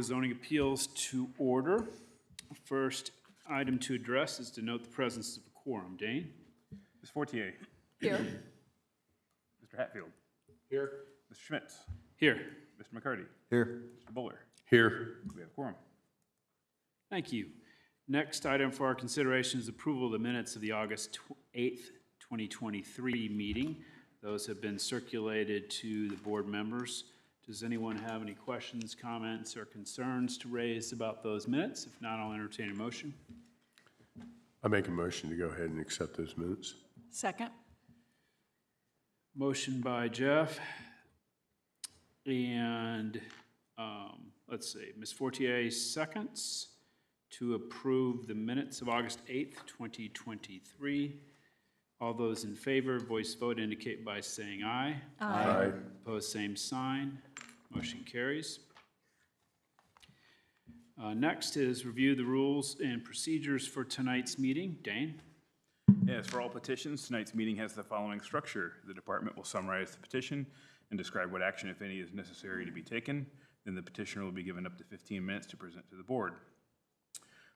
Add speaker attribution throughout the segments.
Speaker 1: Zoning appeals to order. First item to address is to note the presence of a quorum. Dane?
Speaker 2: Ms. Fortier.
Speaker 3: Here.
Speaker 2: Mr. Hatfield.
Speaker 4: Here.
Speaker 2: Mr. Schmitz.
Speaker 1: Here.
Speaker 2: Mr. McCarty.
Speaker 4: Here.
Speaker 2: Mr. Buller.
Speaker 4: Here.
Speaker 2: We have a quorum.
Speaker 1: Thank you. Next item for our consideration is approval of the minutes of the August 8th, 2023 meeting. Those have been circulated to the board members. Does anyone have any questions, comments, or concerns to raise about those minutes? If not, I'll entertain a motion.
Speaker 4: I make a motion to go ahead and accept those minutes.
Speaker 3: Second.
Speaker 1: Motion by Jeff. And let's see, Ms. Fortier seconds to approve the minutes of August 8th, 2023. All those in favor, voice vote indicate by saying aye.
Speaker 4: Aye.
Speaker 1: Opposed, same sign. Motion carries. Next is review the rules and procedures for tonight's meeting. Dane?
Speaker 2: Yes, for all petitions, tonight's meeting has the following structure. The department will summarize the petition and describe what action, if any, is necessary to be taken. Then the petitioner will be given up to 15 minutes to present to the board.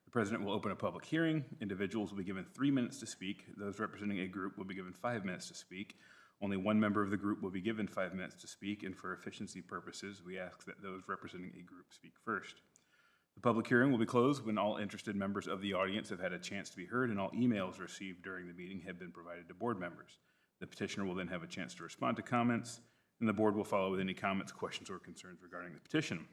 Speaker 2: The president will open a public hearing. Individuals will be given 3 minutes to speak. Those representing a group will be given 5 minutes to speak. Only one member of the group will be given 5 minutes to speak, and for efficiency purposes, we ask that those representing a group speak first. The public hearing will be closed when all interested members of the audience have had a chance to be heard and all emails received during the meeting have been provided to board members. The petitioner will then have a chance to respond to comments, and the board will follow with any comments, questions, or concerns regarding the petition.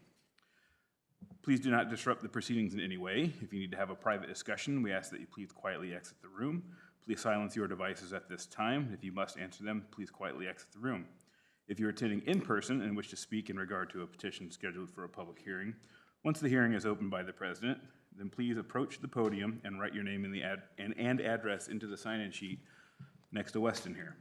Speaker 2: Please do not disrupt the proceedings in any way. If you need to have a private discussion, we ask that you please quietly exit the room. Please silence your devices at this time. If you must answer them, please quietly exit the room. If you're attending in person and wish to speak in regard to a petition scheduled for a public hearing, once the hearing is opened by the president, then please approach the podium and write your name in the and address into the sign-in sheet next to Weston here.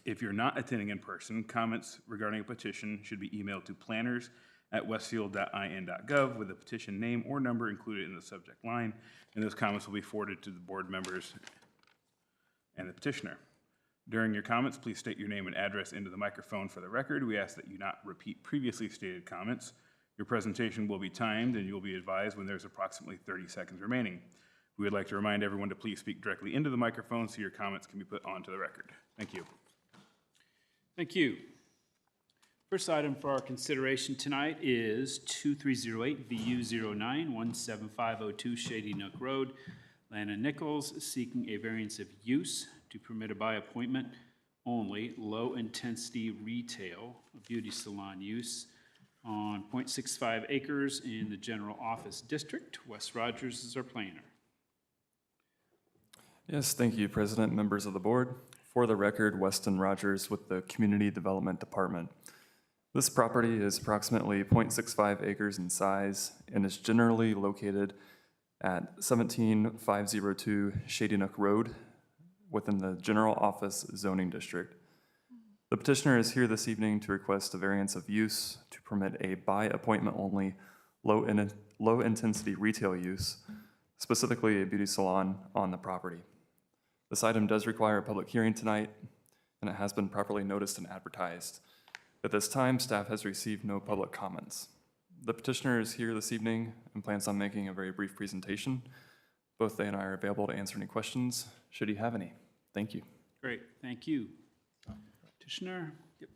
Speaker 2: If you're not attending in person, comments regarding a petition should be emailed to planners@westfield.in.gov with a petition name or number included in the subject line, and those comments will be forwarded to the board members and the petitioner. During your comments, please state your name and address into the microphone for the record. We ask that you not repeat previously stated comments. Your presentation will be timed, and you'll be advised when there's approximately 30 seconds remaining. We would like to remind everyone to please speak directly into the microphone so your comments can be put onto the record. Thank you.
Speaker 1: Thank you. First item for our consideration tonight is 2308 VU09 17502 Shady Nook Road. Lana Nichols seeking a variance of use to permit a by appointment only low-intensity retail beauty salon use on 0.65 acres in the general office district. Wes Rogers is our planner.
Speaker 5: Yes, thank you, President, members of the board. For the record, Weston Rogers with the Community Development Department. This property is approximately 0.65 acres in size and is generally located at 17502 Shady Nook Road within the General Office Zoning District. The petitioner is here this evening to request a variance of use to permit a by appointment only low intensity retail use, specifically a beauty salon on the property. This item does require a public hearing tonight, and it has been properly noticed and advertised. At this time, staff has received no public comments. The petitioner is here this evening and plans on making a very brief presentation. Both they and I are available to answer any questions, should you have any. Thank you.
Speaker 1: Great, thank you. Petitioner? Yep.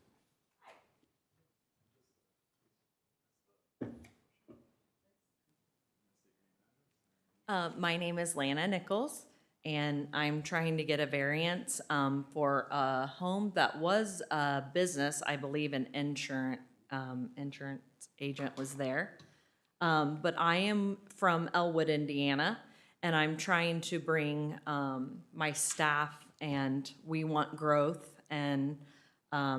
Speaker 6: My name is Lana Nichols, and I'm trying to get a variance for a home that was a business. I believe an insurance agent was there. But I am from Elwood, Indiana, and I'm trying to bring my staff, and we want growth, and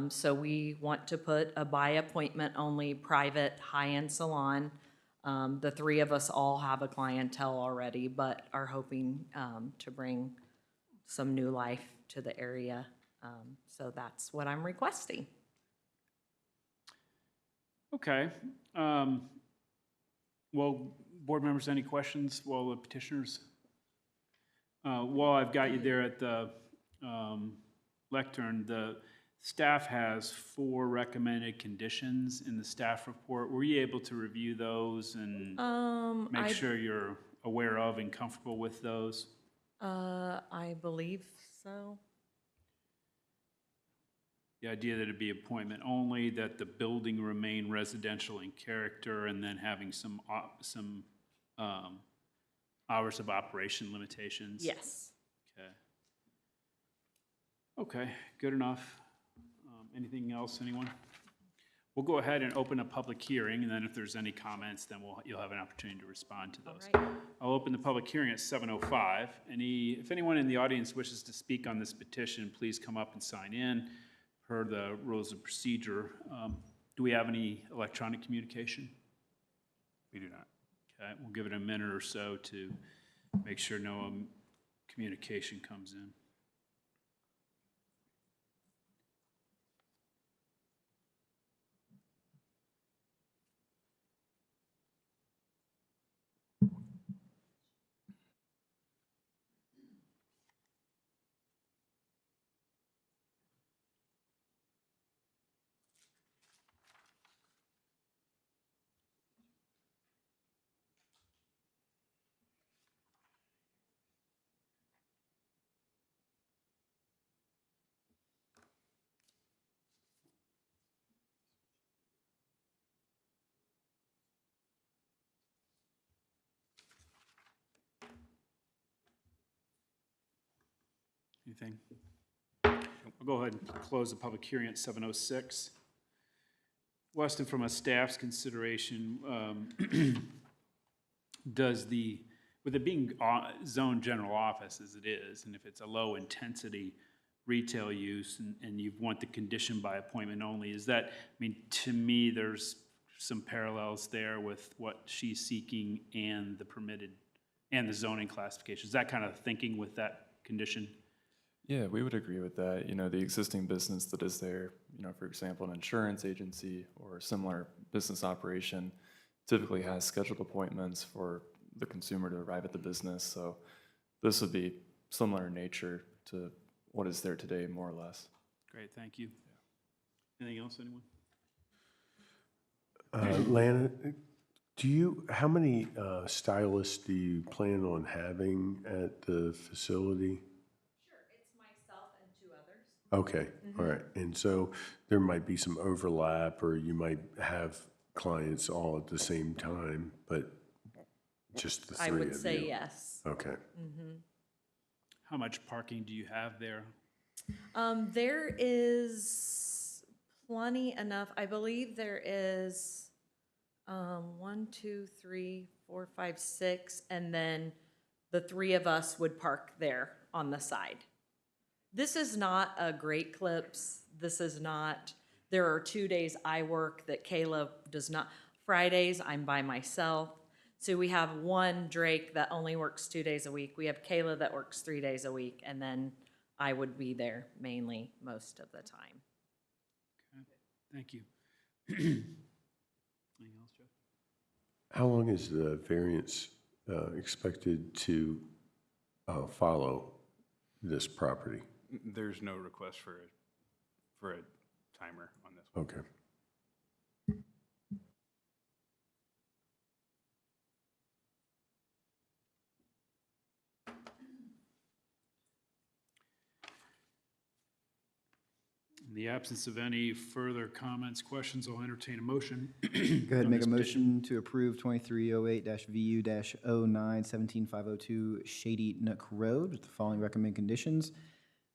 Speaker 6: so we want to put a by appointment only private high-end salon. The three of us all have a clientele already, but are hoping to bring some new life to the area. So that's what I'm requesting.
Speaker 1: Okay. Well, board members, any questions while the petitioners? While I've got you there at the lectern, the Staff has 4 recommended conditions in the staff report. Were you able to review those and make sure you're aware of and comfortable with those?
Speaker 6: I believe so.
Speaker 1: The idea that it'd be appointment only, that the building remain residential in character, and then having some hours of operation limitations?
Speaker 6: Yes.
Speaker 1: Okay. Okay, good enough. Anything else, anyone? We'll go ahead and open a public hearing, and then if there's any comments, then you'll have an opportunity to respond to those.
Speaker 6: All right.
Speaker 1: I'll open the public hearing at 7:05. If anyone in the audience wishes to speak on this petition, please come up and sign in per the rules of procedure. Do we have any electronic communication?
Speaker 2: We do not.
Speaker 1: Okay, we'll give it a minute or so to make sure no communication comes in. Anything? I'll go ahead and close the public hearing at 7:06. Weston, from a staff's consideration, with it being zone general office as it is, and if it's a low-intensity retail use and you want the condition by appointment only, to me, there's some parallels there with what she's seeking and the permitted, and the zoning classifications. That kind of thinking with that condition?
Speaker 5: Yeah, we would agree with that. The existing business that is there, for example, an insurance agency or a similar business operation typically has scheduled appointments for the consumer to arrive at the business. So this would be similar in nature to what is there today, more or less.
Speaker 1: Great, thank you. Anything else, anyone?
Speaker 4: Lana, how many stylists do you plan on having at the facility? Okay, all right. And so there might be some overlap, or you might have clients all at the same time, but just the three
Speaker 6: I
Speaker 4: of you?
Speaker 6: would say yes.
Speaker 4: Okay.
Speaker 1: How much parking do you have there?
Speaker 6: There is plenty enough. I believe there is 1, 2, 3, 4, 5, 6, and then the 3 of us would park there on the side. This is not a Great Clips. This is not, there are 2 days I work that Kayla does not. Fridays, I'm by myself. So we have one Drake that only works 2 days a week. We have Kayla that works 3 days a week, and then I would be there mainly most of the time.
Speaker 1: Okay, thank you. Anything else, Jeff?
Speaker 4: How long is the variance expected to follow this property?
Speaker 2: There's no request for a timer on this one.
Speaker 4: Okay.
Speaker 1: In the absence of any further comments, questions, I'll entertain a motion.
Speaker 3: Go ahead and make a
Speaker 1: On this petition.
Speaker 3: motion to approve 2308-VU-0917502 Shady Nook Road with the following recommended conditions.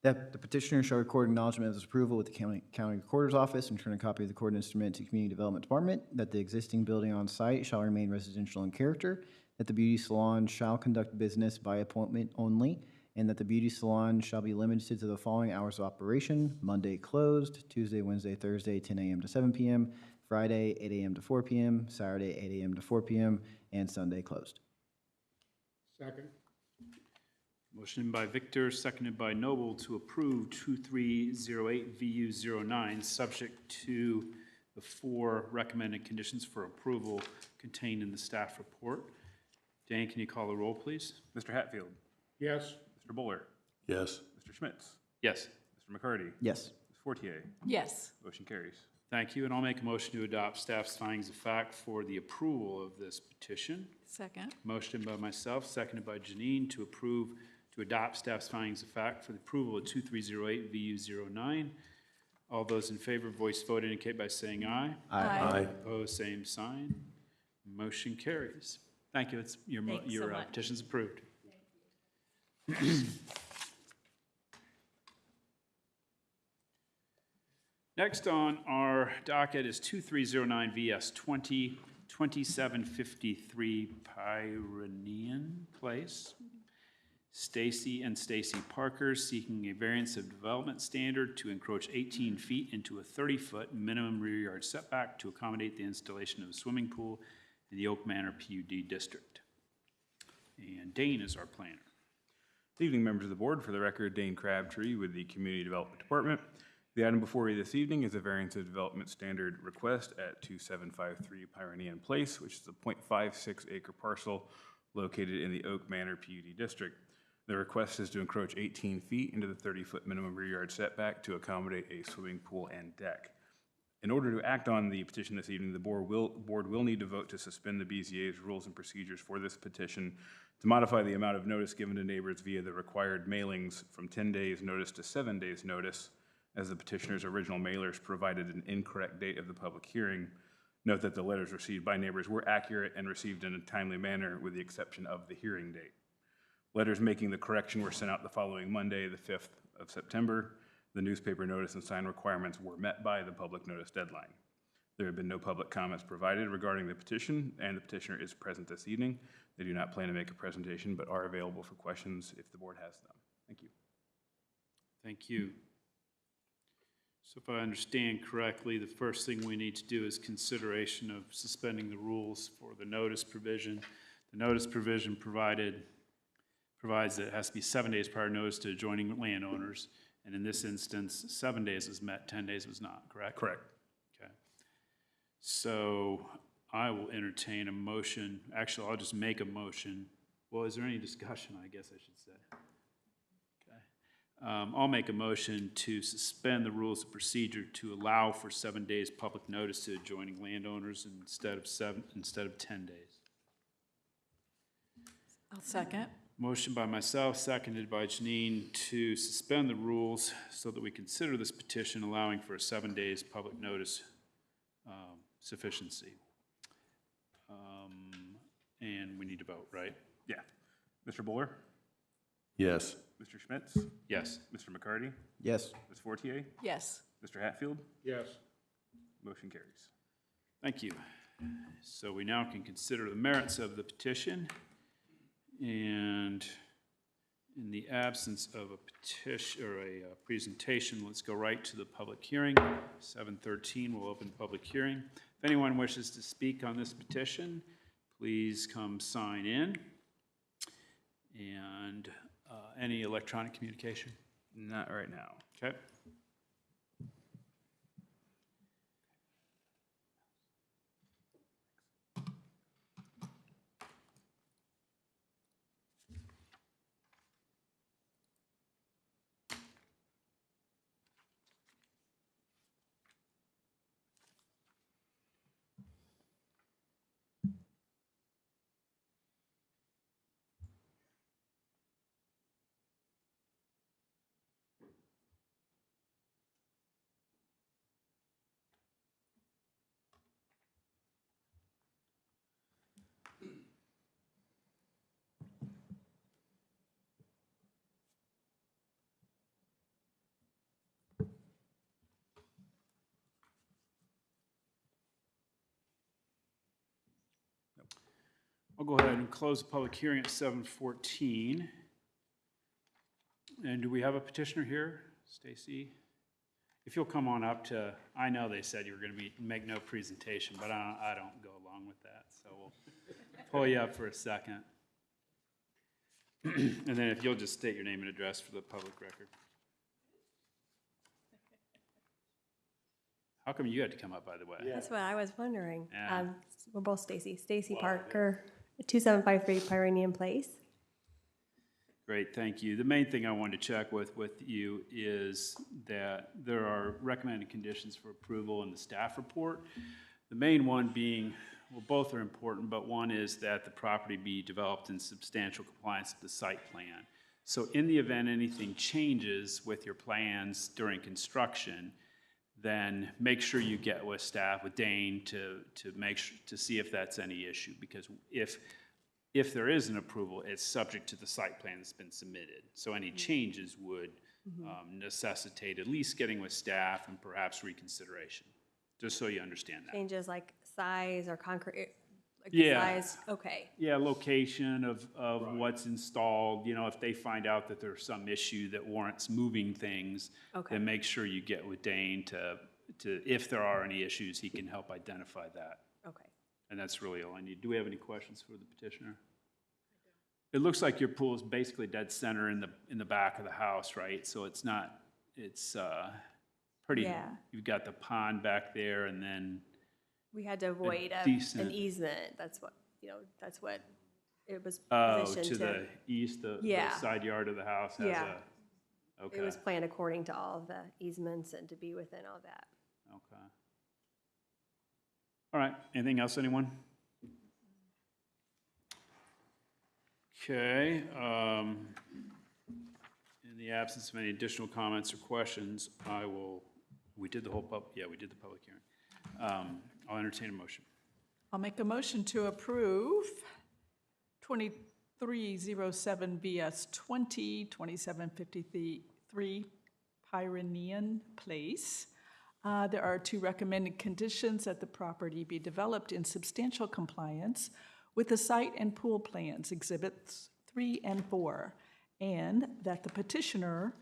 Speaker 3: That the petitioner shall record acknowledgement of his approval with the county recorder's office and return a copy of the court instrument to Community Development Department. That the existing building on site shall remain residential in character. That the beauty salon shall conduct business by appointment only. And that the beauty salon shall be limited to the following hours of operation: Monday closed, Tuesday, Wednesday, Thursday, 10 a.m. to 7 p.m., Friday, 8 a.m. to 4 p.m., Saturday, 8 a.m. to 4 p.m., and Sunday closed.
Speaker 1: Second. Motion by Victor, seconded by Noble to approve 2308VU09, subject to the 4 recommended conditions for approval contained in the staff report. Dan, can you call the roll, please?
Speaker 2: Mr. Hatfield?
Speaker 1: Yes.
Speaker 2: Mr. Buller?
Speaker 4: Yes.
Speaker 2: Mr. Schmitz?
Speaker 1: Yes.
Speaker 2: Mr. McCarty?
Speaker 3: Yes.
Speaker 2: Ms. Fortier?
Speaker 7: Yes.
Speaker 2: Motion carries.
Speaker 1: Thank you, and I'll make a motion to adopt staff's findings of fact for the approval of this petition.
Speaker 7: Second.
Speaker 1: Motion by myself, seconded by Janine, to approve, to adopt staff's findings of fact for the approval of 2308 VU09. All those in favor, voice vote indicate by saying aye.
Speaker 4: Aye.
Speaker 1: Opposed, same sign. Motion carries. Thank you. It's
Speaker 6: Thanks so
Speaker 1: your
Speaker 6: much.
Speaker 1: petition's approved. Next on our docket is 2309 VS 20, 2753 Pyrenean Place. Stacy and Stacy Parker seeking a variance of development standard to encroach 18 feet into a 30-foot minimum rear yard setback to accommodate the installation of a swimming pool in the Oak Manor PUD district. And Dane is our planner.
Speaker 2: Good evening, members of the board. For the record, Dane Crabtree with the Community Development Department. The item before you this evening is a variance of development standard request at 2753 Pyrenean Place, which is a 0.56 acre parcel located in the Oak Manor PUD district. The request is to encroach 18 feet into the 30-foot minimum rear yard setback to accommodate a swimming pool and deck. In order to act on the petition this evening, the board will need to vote to suspend the BZA's rules and procedures for this petition to modify the amount of notice given to neighbors via the required mailings from 10 days notice to 7 days notice, as the petitioner's original mailers provided an incorrect date of the public hearing. Note that the letters received by neighbors were accurate and received in a timely manner with the exception of the hearing date. Letters making the correction were sent out the following Monday, the 5th of September. The newspaper notice and sign requirements were met by the public notice deadline. There have been no public comments provided regarding the petition, and the petitioner is present this evening. They do not plan to make a presentation, but are available for questions if the board has them. Thank you.
Speaker 1: Thank you. So if I understand correctly, the first thing we need to do is consideration of suspending the rules for the notice provision. The notice provision provides that it has to be 7 days prior notice to adjoining landowners. And in this instance, 7 days was met, 10 days was not, correct?
Speaker 2: Correct.
Speaker 1: Okay. So I will entertain a motion. Actually, I'll just make a motion. Well, is there any discussion, I guess I should say? Okay. I'll make a motion to suspend the rules of procedure to allow for 7 days public notice to adjoining landowners instead of 10 days.
Speaker 7: I'll second.
Speaker 1: Motion by myself, seconded by Janine, to suspend the rules so that we consider this petition allowing for a 7 days public notice sufficiency. And we need to vote, right?
Speaker 2: Yeah. Mr. Buller?
Speaker 4: Yes.
Speaker 2: Mr. Schmitz?
Speaker 1: Yes.
Speaker 2: Mr. McCarty?
Speaker 3: Yes.
Speaker 2: Ms. Fortier?
Speaker 7: Yes.
Speaker 2: Mr. Hatfield?
Speaker 1: Yes.
Speaker 2: Motion carries.
Speaker 1: Thank you. So we now can consider the merits of the petition. And in the absence of a petition or a presentation, let's go right to the public hearing. 7:13, we'll open the public hearing. If anyone wishes to speak on this petition, please come sign in. And any electronic communication?
Speaker 2: Not right now.
Speaker 1: Okay. I'll go ahead and close the public hearing at 7:14. And do we have a petitioner here? Stacy? If you'll come on up to, I know they said you were going to make no presentation, but I don't go along with that, so we'll pull you up for a second. And then if you'll just state your name and address for the public record. How come you had to come up, by the way?
Speaker 8: That's what I was wondering.
Speaker 1: Yeah.
Speaker 8: We're both Stacy. Stacy Parker, 2753 Pyrenean Place.
Speaker 1: Great, thank you. The main thing I wanted to check with you is that there are recommended conditions for approval in the staff report. The main one being, well, both are important, but one is that the property be developed in substantial compliance with the site plan. So in the event anything changes with your plans during construction, then make sure you get with staff, with Dane, to see if that's any issue. Because if there is an approval, it's subject to the site plan that's been submitted. So any changes would necessitate at least getting with staff and perhaps reconsideration, just so you understand that.
Speaker 7: Changes like size or concrete, like
Speaker 1: Yeah.
Speaker 7: size, okay.
Speaker 1: Yeah, location of what's installed, you know, if they find out that there's some issue that warrants moving things,
Speaker 7: Okay.
Speaker 1: then make sure you get with Dane to, if there are any issues, he can help identify that.
Speaker 7: Okay.
Speaker 1: And that's really all I need. Do we have any questions for the petitioner? It looks like your pool is basically dead center in the back of the house, right? So it's not, it's pretty,
Speaker 7: Yeah.
Speaker 1: you've got the pond back there and then,
Speaker 7: We had to avoid
Speaker 1: decent-
Speaker 7: an easement. That's what, that's what it was
Speaker 1: oh,
Speaker 7: positioned
Speaker 1: to the east, the
Speaker 7: Yeah.
Speaker 1: side yard of the house has
Speaker 7: Yeah.
Speaker 1: a, okay,
Speaker 7: It was planned according to all of the easements and to be within all that.
Speaker 1: okay. All right, anything else, anyone? Okay, in the absence of any additional comments or questions, we did the public hearing. I'll entertain a motion.
Speaker 8: I'll make a motion to approve 2307 VS 20, 2753 Pyrenean Place. There are two recommended conditions: that the property be developed in substantial compliance with the site and pool plans, Exhibits 3 and 4, and that the petitioner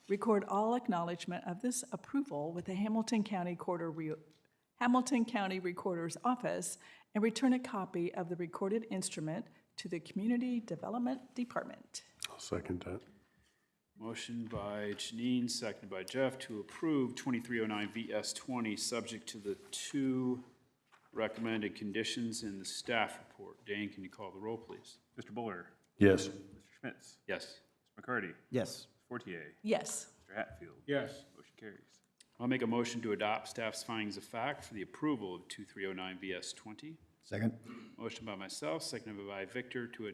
Speaker 8: record all acknowledgement of this approval with the Hamilton County Recorder's Office and return a copy of the recorded instrument to the Community Development Department.
Speaker 4: I'll second that.
Speaker 1: Motion by Janine, seconded by Jeff, to approve 2309 VS 20, subject to the two recommended conditions in the staff report. Dane, can you call the roll, please?
Speaker 2: Mr. Buller,
Speaker 4: Yes.
Speaker 2: Mr. Schmitz,
Speaker 1: Yes.
Speaker 2: Mr. McCarty,
Speaker 3: Yes.
Speaker 2: Ms. Fortier,
Speaker 8: Yes.
Speaker 2: Mr. Hatfield.
Speaker 1: Yes.
Speaker 2: Motion carries.
Speaker 1: I'll make a motion to adopt staff's findings of fact for the approval of 2309 VS 20.
Speaker 3: Second?
Speaker 1: Motion by myself, seconded by Victor, to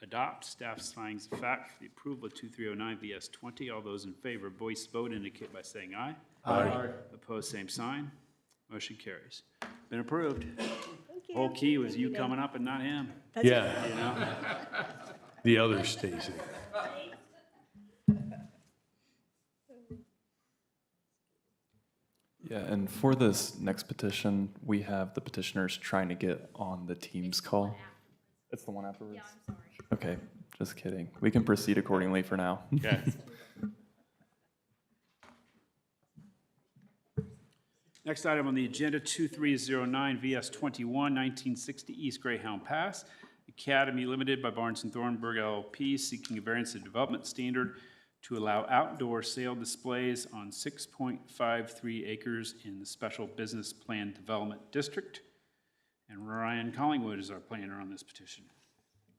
Speaker 1: adopt staff's findings of fact for the approval of 2309 VS 20. All those in favor, voice vote indicate by saying aye.
Speaker 4: Aye.
Speaker 1: Opposed, same sign. Motion carries. Been approved.
Speaker 7: Thank you.
Speaker 1: Whole key was you coming up and not him,
Speaker 4: Yeah,
Speaker 1: you know?
Speaker 4: the other Stacy.
Speaker 5: Yeah, and for this next petition, we have the petitioners trying to get on the Teams call. It's the one afterwards? Yeah, I'm sorry. Okay, just kidding. We can proceed accordingly for now.
Speaker 1: Okay. Next item on the agenda, 2309 VS 21, 1960 East Greyhound Pass, Academy Limited by Barnes & Thornburg LLP, seeking a variance of development standard to allow outdoor sale displays on 6.53 acres in the Special Business Plan Development District. And Ryan Collingwood is our planner on this petition.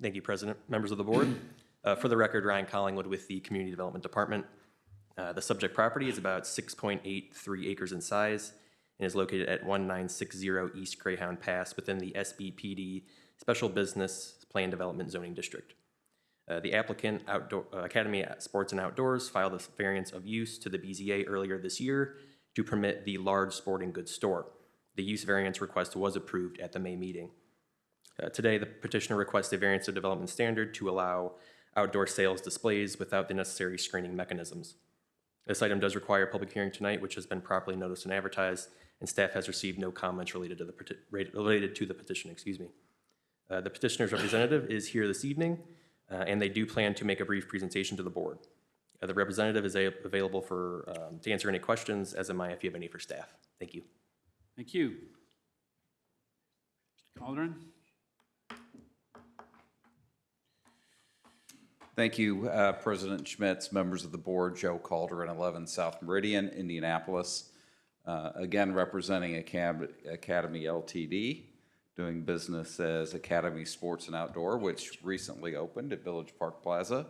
Speaker 9: Thank you, President. Members of the board. For the record, Ryan Collingwood with the Community Development Department. The subject property is about 6.83 acres in size and is located at 1960 East Greyhound Pass within the SBPD Special Business Plan Development Zoning District. The applicant, Academy Sports and Outdoors, filed a variance of use to the BZA earlier this year to permit the large sporting goods store. The use variance request was approved at the May meeting. Today, the petitioner requests a variance of development standard to allow outdoor sales displays without the necessary screening mechanisms. This item does require a public hearing tonight, which has been properly noticed and advertised, and staff has received no comments related to the petition. The petitioner's representative is here this evening, and they do plan to make a brief presentation to the board. The representative is available to answer any questions, as am I if you have any for staff. Thank you.
Speaker 1: Thank you. Mr. Calderon?
Speaker 10: Thank you, President Schmitz, members of the board, Joe Calderon, 11 South Meridian, Indianapolis. Again, representing Academy LTD, doing business as Academy Sports and Outdoor, which recently opened at Village Park Plaza.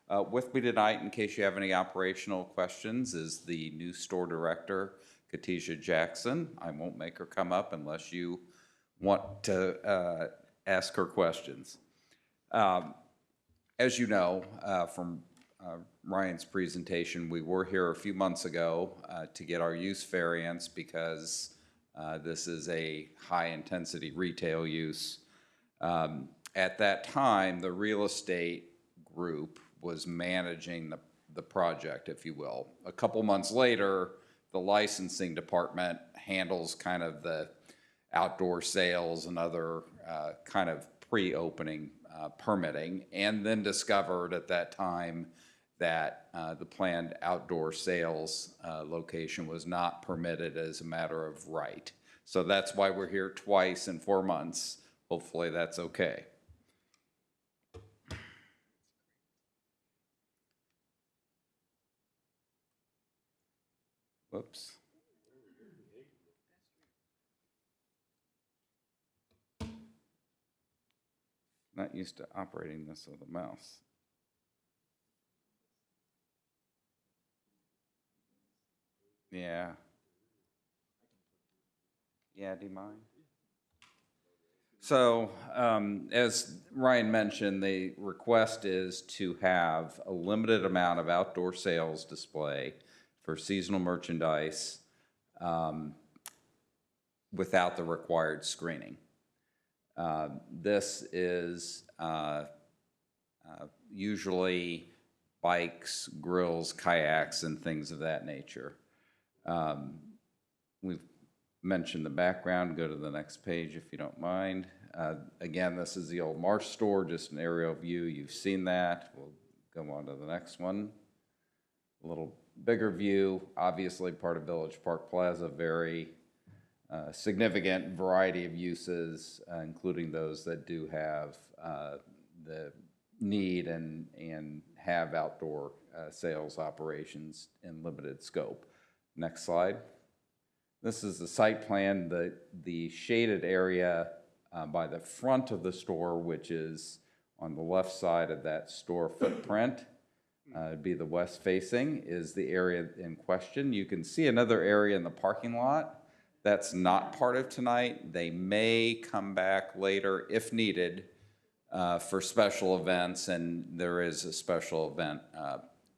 Speaker 10: With me tonight, in case you have any operational questions, is the new store director, Katisha Jackson. I won't make her come up unless you want to ask her questions. As you know from Ryan's presentation, we were here a few months ago to get our use variance because this is a high-intensity retail use. At that time, the real estate group was managing the project, if you will. A couple months later, the licensing department handles kind of the outdoor sales and other kind of pre-opening permitting, and then discovered at that time that the planned outdoor sales location was not permitted as a matter of right. So that's why we're here twice in 4 months. Hopefully that's okay. Whoops. Not used to operating this with a mouse. Yeah. Yeah, do you mind? So, as Ryan mentioned, the request is to have a limited amount of outdoor sales display for seasonal merchandise without the required screening. This is usually bikes, grills, kayaks, and things of that nature. We've mentioned the background. Go to the next page if you don't mind. Again, this is the old Marsh store, just an aerial view. You've seen that. We'll go on to the next one. A little bigger view, obviously part of Village Park Plaza, very significant variety of uses, including those that do have the need and have outdoor sales operations in limited scope. Next slide. This is the site plan. The shaded area by the front of the store, which is on the left side of that store footprint, it'd be the west facing, is the area in question. You can see another area in the parking lot. That's not part of tonight. They may come back later if needed for special events, and there is a special event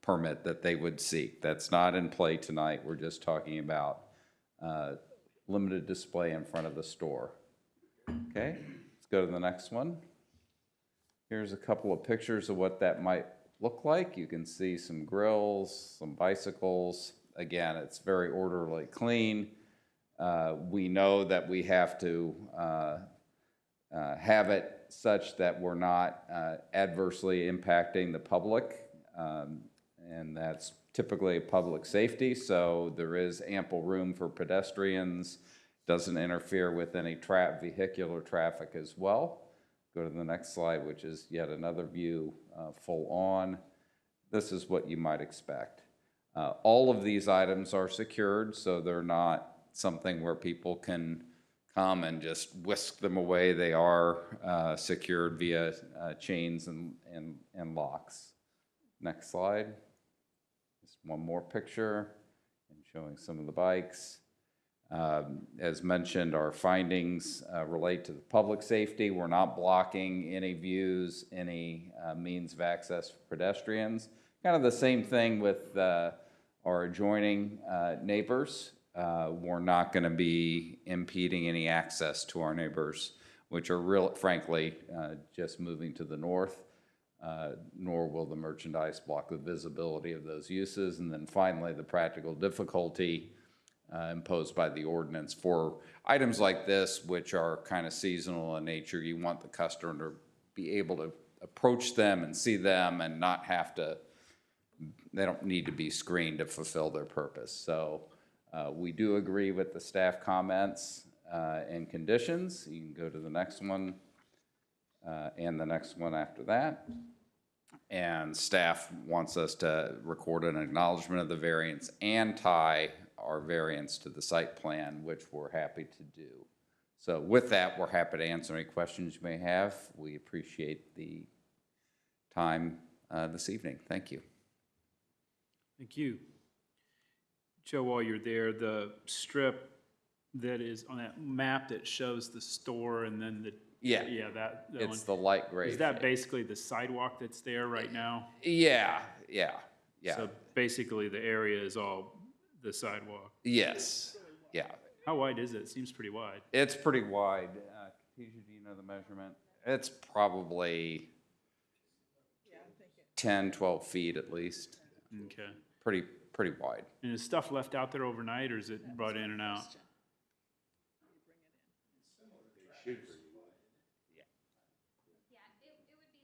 Speaker 10: permit that they would seek. That's not in play tonight. We're just talking about limited display in front of the store. Okay, let's go to the next one. Here's a couple of pictures of what that might look like. You can see some grills, some bicycles. Again, it's very orderly, clean. We know that we have to have it such that we're not adversely impacting the public, and that's typically public safety, so there is ample room for pedestrians, doesn't interfere with any vehicular traffic as well. Go to the next slide, which is yet another view full on. This is what you might expect. All of these items are secured, so they're not something where people can come and just whisk them away. They are secured via chains and locks. Next slide. Just one more picture and showing some of the bikes. As mentioned, our findings relate to the public safety. We're not blocking any views, any means of access for pedestrians. Kind of the same thing with our adjoining neighbors. We're not going to be impeding any access to our neighbors, which are frankly just moving to the north, nor will the merchandise block the visibility of those uses. And then finally, the practical difficulty imposed by the ordinance for items like this, which are kind of seasonal in nature. You want the customer to be able to approach them and see them and not have to, they don't need to be screened to fulfill their purpose. So we do agree with the staff comments and conditions. You can go to the next one and the next one after that. And staff wants us to record an acknowledgement of the variance and tie our variance to the site plan, which we're happy to do. So with that, we're happy to answer any questions you may have. We appreciate the time this evening. Thank you.
Speaker 1: Thank you. Joe, while you're there, the strip that is on that map that shows the store and then the.
Speaker 10: Yeah.
Speaker 1: Yeah, that
Speaker 10: It's
Speaker 1: one.
Speaker 10: the light gray.
Speaker 1: Is that basically the sidewalk that's there right now?
Speaker 10: Yeah.
Speaker 1: So basically the area is all the sidewalk.
Speaker 10: Yes, yeah.
Speaker 1: How wide is it? It seems pretty wide.
Speaker 10: It's pretty wide. Khadijah, do you know the measurement? It's probably 10, 12 feet at least.
Speaker 1: Okay.
Speaker 10: Pretty wide.
Speaker 1: And is stuff left out there overnight or is it brought in and out?
Speaker 11: It would be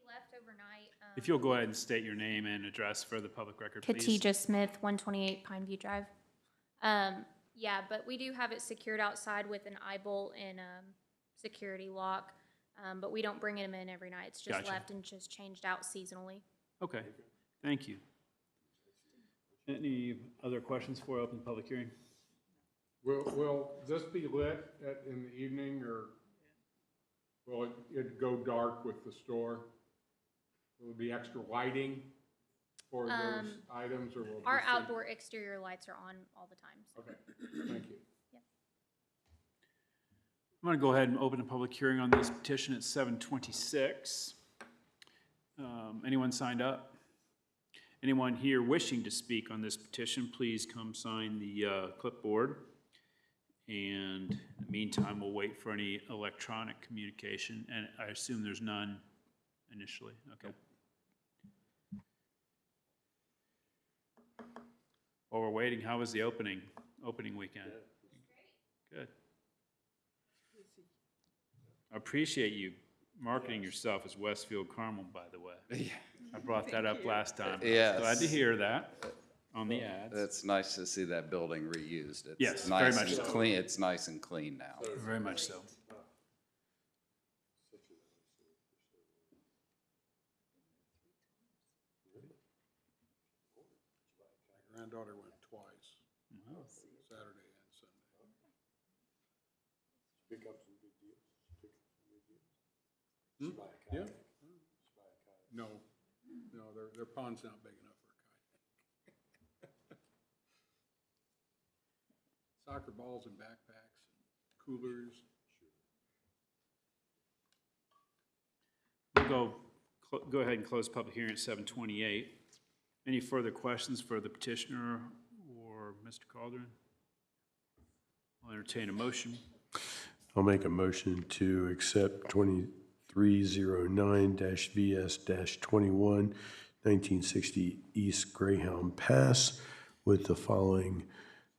Speaker 11: left overnight.
Speaker 1: If you'll go ahead and state your name and address for the public record, please.
Speaker 11: Khadijah Smith, 128 Pineview Drive. Yeah, but we do have it secured outside with an eye bolt and security lock. But we don't bring them in every night. It's just
Speaker 1: Gotcha.
Speaker 11: left and just changed out seasonally.
Speaker 1: Okay, thank you. Any other questions before I open the public hearing?
Speaker 12: Will this be lit in the evening, or will it go dark with the store? Will there be extra lighting for those items, or will it
Speaker 11: Our
Speaker 12: just say-
Speaker 11: outdoor exterior lights are on all the time. So.
Speaker 12: Okay, thank you.
Speaker 1: I'm going to go ahead and open a public hearing on this petition at 7:26. Anyone signed up? Anyone here wishing to speak on this petition, please come sign the clipboard. And in the meantime, we'll wait for any electronic communication, and I assume there's none initially. Okay. While we're waiting, how was the opening weekend? Good. I appreciate you marketing yourself as Westfield Carmel, by the way. I brought that up last time.
Speaker 10: Yes.
Speaker 1: Glad to hear that on the ads.
Speaker 10: It's nice to see that building reused. It's
Speaker 1: Yes,
Speaker 10: nice
Speaker 1: very much
Speaker 10: and
Speaker 1: so.
Speaker 10: clean. It's nice and clean now.
Speaker 1: Very much so.
Speaker 12: My granddaughter went twice, Saturday and Sunday.
Speaker 4: Pick up some good deals.
Speaker 12: Yeah. No, their pond's not big enough for a kayak. Soccer balls and backpacks, coolers.
Speaker 1: We'll go ahead and close public hearing at 7:28. Any further questions for the petitioner or Mr. Calderon? I'll entertain a motion.
Speaker 4: I'll make a motion to accept 2309-VS-21, 1960 East Greyhound Pass with the following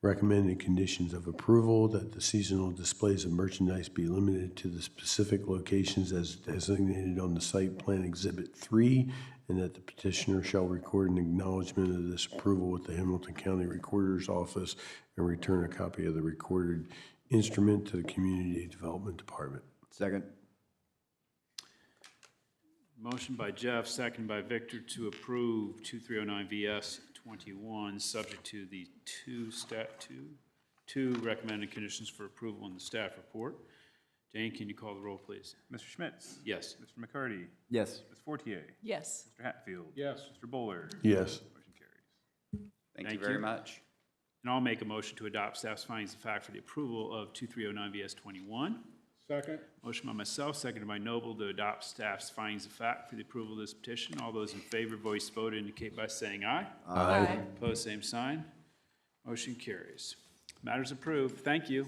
Speaker 4: recommended conditions of approval: that the seasonal displays of merchandise be limited to the specific locations as designated on the site plan Exhibit 3, and that the petitioner shall record an acknowledgement of this approval with the Hamilton County Recorder's Office and return a copy of the recorded instrument to the Community Development Department.
Speaker 3: Second.
Speaker 1: Motion by Jeff, second by Victor to approve 2309 VS 21, subject to the two recommended conditions for approval in the staff report. Jane, can you call the roll, please?
Speaker 2: Mr. Schmitz?
Speaker 1: Yes.
Speaker 2: Mr. McCarty?
Speaker 3: Yes.
Speaker 2: Ms. Fortier?
Speaker 8: Yes.
Speaker 2: Mr. Hatfield?
Speaker 12: Yes.
Speaker 2: Mr. Bowler?
Speaker 4: Yes.
Speaker 2: Motion carries.
Speaker 10: Thank you
Speaker 1: Thank
Speaker 10: very
Speaker 1: you.
Speaker 10: much.
Speaker 1: And I'll make a motion to adopt staff's findings of fact for the approval of 2309 VS 21.
Speaker 12: Second?
Speaker 1: Motion by myself, seconded by Noble, to adopt staff's findings of fact for the approval of this petition. All those in favor, voice vote indicate by saying aye.
Speaker 8: Aye.
Speaker 1: Opposed, same sign. Motion carries. Matters approved. Thank you.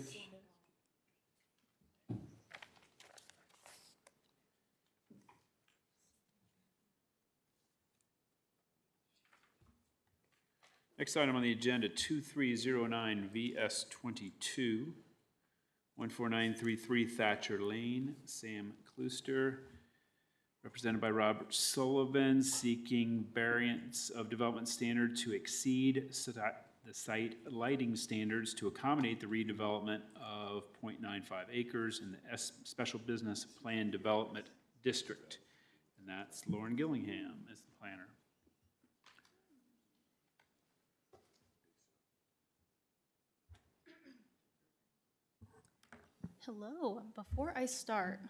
Speaker 1: Next item on the agenda, 2309 VS 22, 14933 Thatcher Lane, Sam Klooster, represented by Robert Sullivan, seeking variance of development standard to exceed the site lighting standards to accommodate the redevelopment of 0.95 acres in the Special Business Plan Development District. And that's Lauren Gillingham as the planner.
Speaker 11: Hello. Before I start,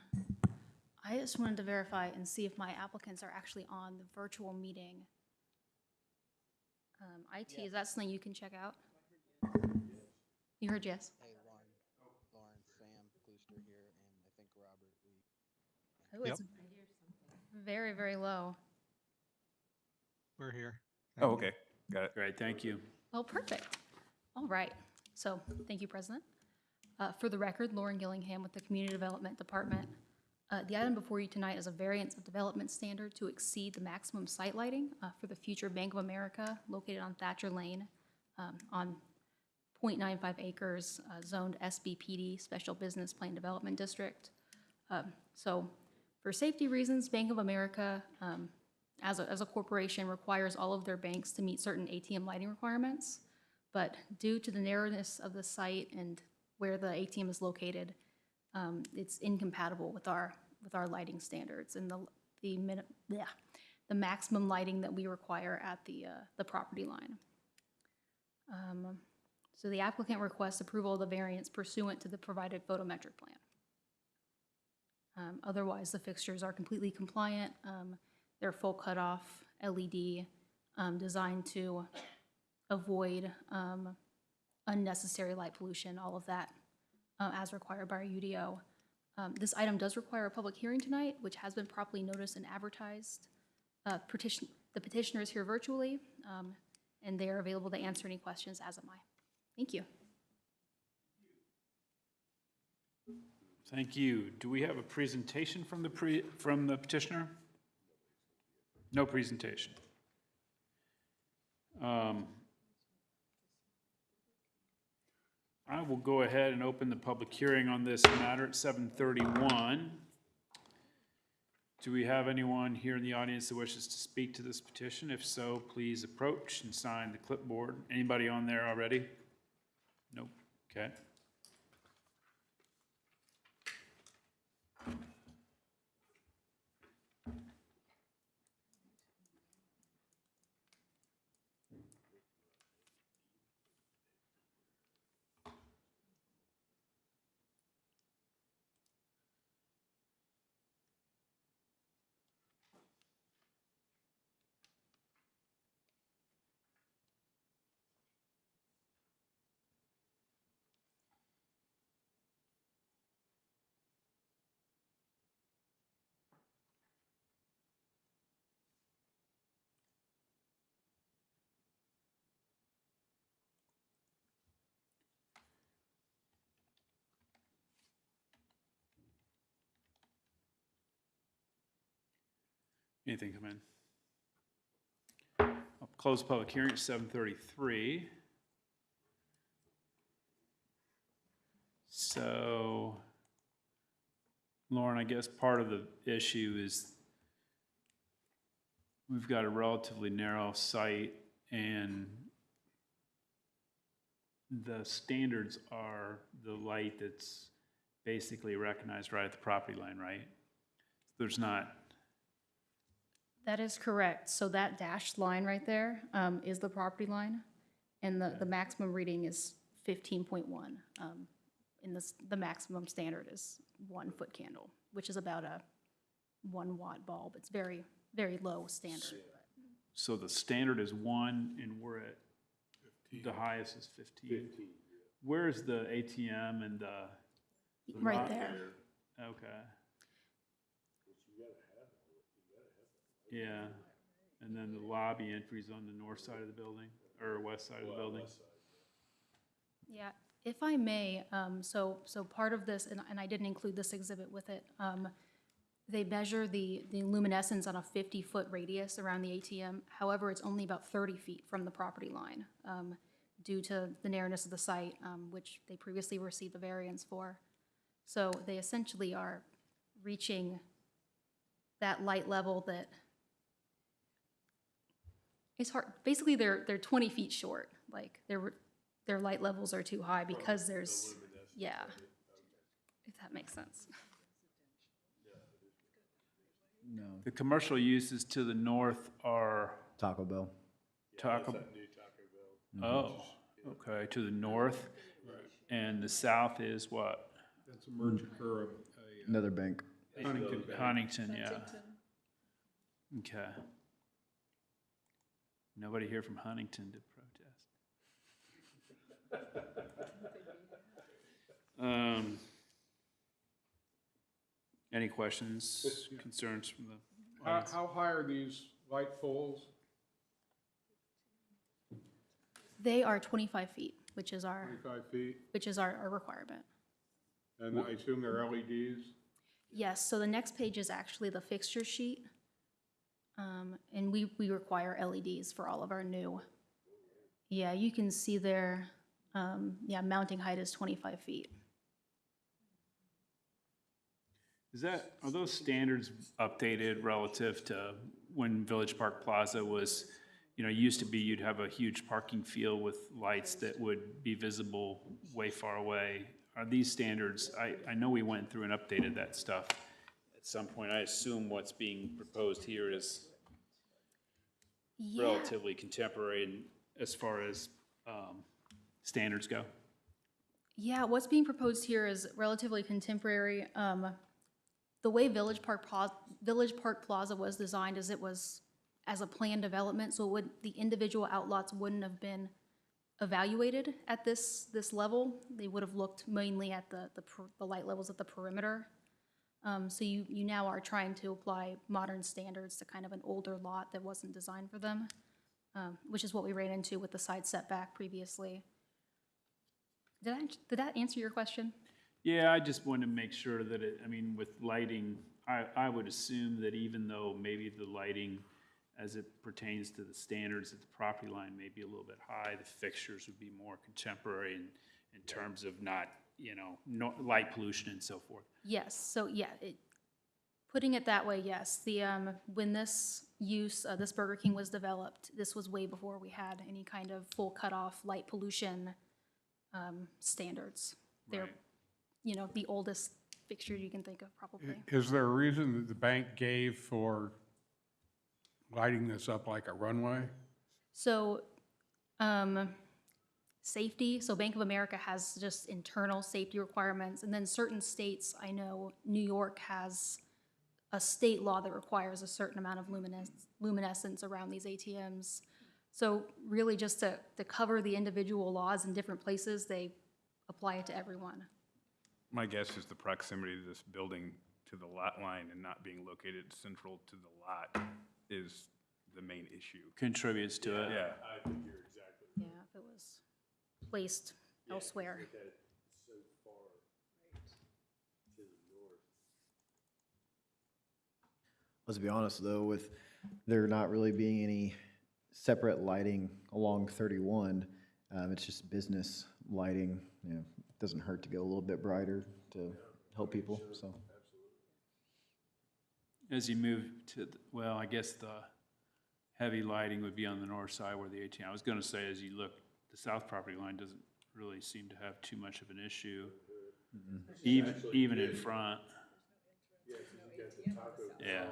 Speaker 13: I just wanted to verify and see if my applicants are actually on the virtual meeting. IT, is that something you can check out? You heard yes?
Speaker 14: Hey, Lauren, Sam, Klooster here, and I think Robert,
Speaker 13: Oh, it's very, very low.
Speaker 14: we're here.
Speaker 2: Oh, okay, got it.
Speaker 1: Great, thank you.
Speaker 13: Well, perfect. All right. So, thank you, President. For the record, Lauren Gillingham with the Community Development Department. The item before you tonight is a variance of development standard to exceed the maximum site lighting for the future Bank of America located on Thatcher Lane on 0.95 acres, zoned SBPD, Special Business Plan Development District. So, for safety reasons, Bank of America, as a corporation, requires all of their banks to meet certain ATM lighting requirements. But due to the narrowness of the site and where the ATM is located, it's incompatible with our lighting standards and the maximum lighting that we require at the property line. So the applicant requests approval of the variance pursuant to the provided photometric plan. Otherwise, the fixtures are completely compliant. They're full cutoff LED, designed to avoid unnecessary light pollution, all of that as required by our UDO. This item does require a public hearing tonight, which has been properly noticed and advertised. The petitioner is here virtually, and they are available to answer any questions, as am I. Thank you.
Speaker 1: Thank you. Do we have a presentation from the petitioner? No presentation. I will go ahead and open the public hearing on this matter at 7:31. Do we have anyone here in the audience that wishes to speak to this petition? If so, please approach and sign the clipboard. Anybody on there already? Nope. Okay. Anything come in? I'll close the public hearing at 7:33. So, Lauren, I guess part of the issue is we've got a relatively narrow site and the standards are the light that's basically recognized right at the property line, right? There's not.
Speaker 13: That is correct. So that dashed line right there is the property line, and the maximum reading is 15.1. And the maximum standard is 1 foot candle, which is about a 1 watt bulb. It's very, very low standard.
Speaker 1: So the standard is 1 and we're at, 15. The highest is 15. Where's the ATM and the
Speaker 13: Right
Speaker 1: lot?
Speaker 13: there.
Speaker 1: Okay. Yeah, and then the lobby entry's on the north side of the building, or west side of the building?
Speaker 13: Yeah, if I may, so part of this, and I didn't include this exhibit with it, they measure the luminescence on a 50-foot radius around the ATM. However, it's only about 30 feet from the property line due to the narrowness of the site, which they previously received a variance for. So they essentially are reaching that light level that it's hard. Basically, they're 20 feet short. Like their light levels are too high because there's, yeah, if that makes sense.
Speaker 3: No.
Speaker 1: The commercial uses to the north are
Speaker 3: Taco Bell.
Speaker 1: Taco. Oh, okay, to the north, and the south is what?
Speaker 12: That's a merchant or
Speaker 3: Another bank.
Speaker 1: Huntington, yeah. Okay. Nobody here from Huntington to protest. Any questions, concerns from the audience?
Speaker 12: How high are these light poles?
Speaker 13: They are 25 feet, which is our
Speaker 12: 25 feet?
Speaker 13: our requirement.
Speaker 12: And I assume they're LEDs?
Speaker 13: Yes, so the next page is actually the fixture sheet. And we require LEDs for all of our new. Yeah, you can see there, yeah, mounting height is 25 feet.
Speaker 1: Are those standards updated relative to when Village Park Plaza was, used to be you'd have a huge parking field with lights that would be visible way far away? Are these standards, I know we went through and updated that stuff at some point. I assume what's being proposed here is relatively contemporary as far as standards go.
Speaker 13: Yeah, what's being proposed here is relatively contemporary. The way Village Park Plaza was designed is it was as a planned development, so the individual outlots wouldn't have been evaluated at this level. They would have looked mainly at the light levels at the perimeter. So you now are trying to apply modern standards to kind of an older lot that wasn't designed for them, which is what we ran into with the side setback previously. Did that answer your question?
Speaker 1: Yeah, I just wanted to make sure that with lighting, I would assume that even though maybe the lighting as it pertains to the standards at the property line may be a little bit high, the fixtures would be more contemporary in terms of not, no light pollution and so forth.
Speaker 13: Yes, so yeah, putting it that way, yes. When this Burger King was developed, this was way before we had any kind of full cutoff light pollution standards. They're, the oldest fixture you can think of, probably.
Speaker 12: Is there a reason that the bank gave for lighting this up like a runway?
Speaker 13: So, safety, so Bank of America has just internal safety requirements, and then certain states, I know New York has a state law that requires a certain amount of luminescence around these ATMs. So really just to cover the individual laws in different places, they apply it to everyone.
Speaker 2: My guess is the proximity of this building to the lot line and not being located central to the lot is the main issue.
Speaker 1: Contributes to it.
Speaker 2: Yeah.
Speaker 4: I think you're exactly
Speaker 13: Yeah, if it was placed elsewhere.
Speaker 4: Look at it so far to the north.
Speaker 3: Let's be honest, though, with there not really being any separate lighting along 31, it's just business lighting. It doesn't hurt to go a little bit brighter to help people, so.
Speaker 1: As you move to, I guess the heavy lighting would be on the north side where the ATM. I was going to say, as you look, the south property line doesn't really seem to have too much of an issue, even in front. Yeah.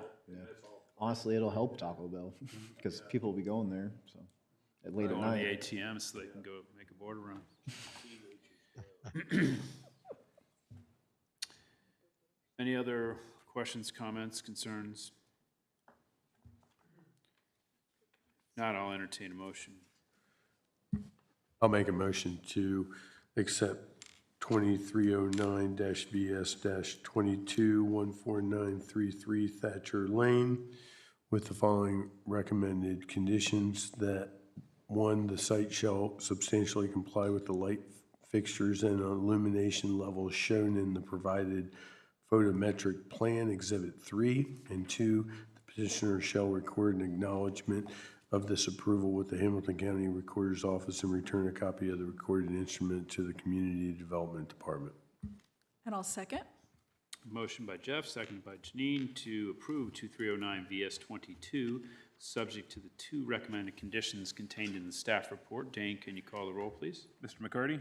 Speaker 3: Honestly, it'll help Taco Bell because people will be going there, so late at night.
Speaker 1: The ATM so they can go make a border run. Any other questions, comments, concerns? Not, I'll entertain a motion.
Speaker 4: I'll make a motion to accept 2309-BS-22-14933 Thatcher Lane with the following recommended conditions: that 1, the site shall substantially comply with the light fixtures and illumination levels shown in the provided photometric plan, Exhibit 3, and 2, the petitioner shall record an acknowledgement of this approval with the Hamilton County Recorder's Office and return a copy of the recorded instrument to the Community Development Department.
Speaker 8: And I'll second.
Speaker 1: Motion by Jeff, seconded by Janine to approve 2309 VS22, subject to the 2 recommended conditions contained in the staff report. Dane, can you call the roll, please?
Speaker 2: Mr. McCarty?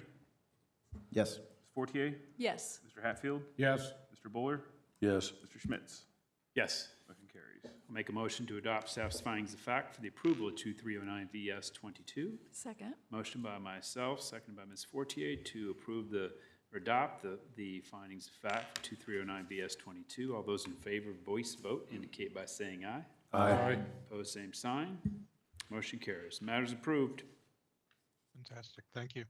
Speaker 3: Yes.
Speaker 2: Ms. Fortier?
Speaker 8: Yes.
Speaker 2: Mr. Hatfield?
Speaker 12: Yes.
Speaker 2: Mr. Buller?
Speaker 4: Yes.
Speaker 2: Mr. Schmitz?
Speaker 1: Yes.
Speaker 2: Motion carries.
Speaker 1: I'll make a motion to adopt staff's findings of fact for the approval of 2309 VS22.
Speaker 8: Second.
Speaker 1: Motion by myself, seconded by Ms. Fortier to approve the or adopt the findings of fact for 2309 BS 22. All those in favor, voice vote, indicate by saying aye.
Speaker 12: Aye.
Speaker 1: Opposed, same sign. Motion carries. Matters approved.
Speaker 15: Fantastic, thank you.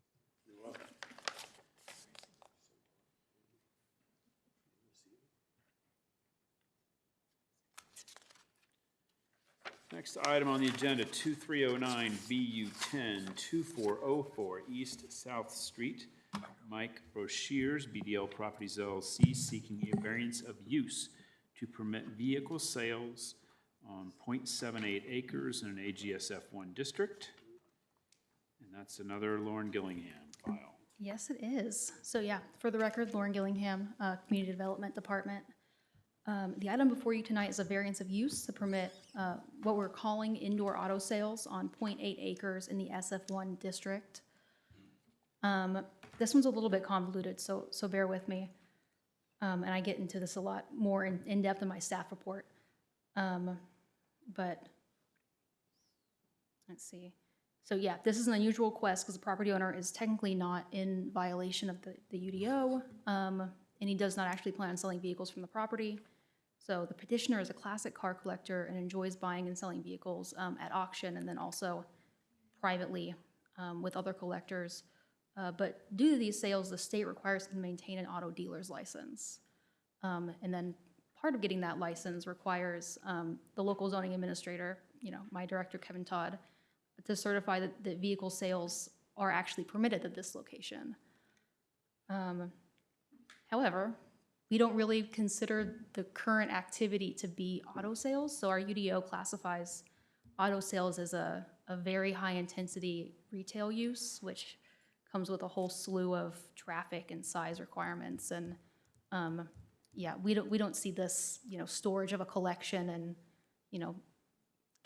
Speaker 1: Next item on the agenda, 2309 BU 10 2404 East South Street. Mike Broshiers, BDL Properties LLC, seeking a variance of use to permit vehicle sales on .78 acres in an AGSF 1 district. And that's another Lauren Gillingham file.
Speaker 13: Yes, it is. So yeah, for the record, Lauren Gillingham, Community Development Department. The item before you tonight is a variance of use to permit what we're calling indoor auto sales on .8 acres in the SF1 district. This one's a little bit convoluted, so bear with me. And I get into this a lot more in depth in my staff report. But let's see. So yeah, this is an unusual request because the property owner is technically not in violation of the UDO, and he does not actually plan on selling vehicles from the property. So the petitioner is a classic car collector and enjoys buying and selling vehicles at auction and then also privately with other collectors. But due to these sales, the state requires him to maintain an auto dealer's license. And then part of getting that license requires the local zoning administrator, my director, Kevin Todd, to certify that vehicle sales are actually permitted at this location. However, we don't really consider the current activity to be auto sales, so our UDO classifies auto sales as a very high-intensity retail use, which comes with a whole slew of traffic and size requirements. And yeah, we don't see this, storage of a collection and,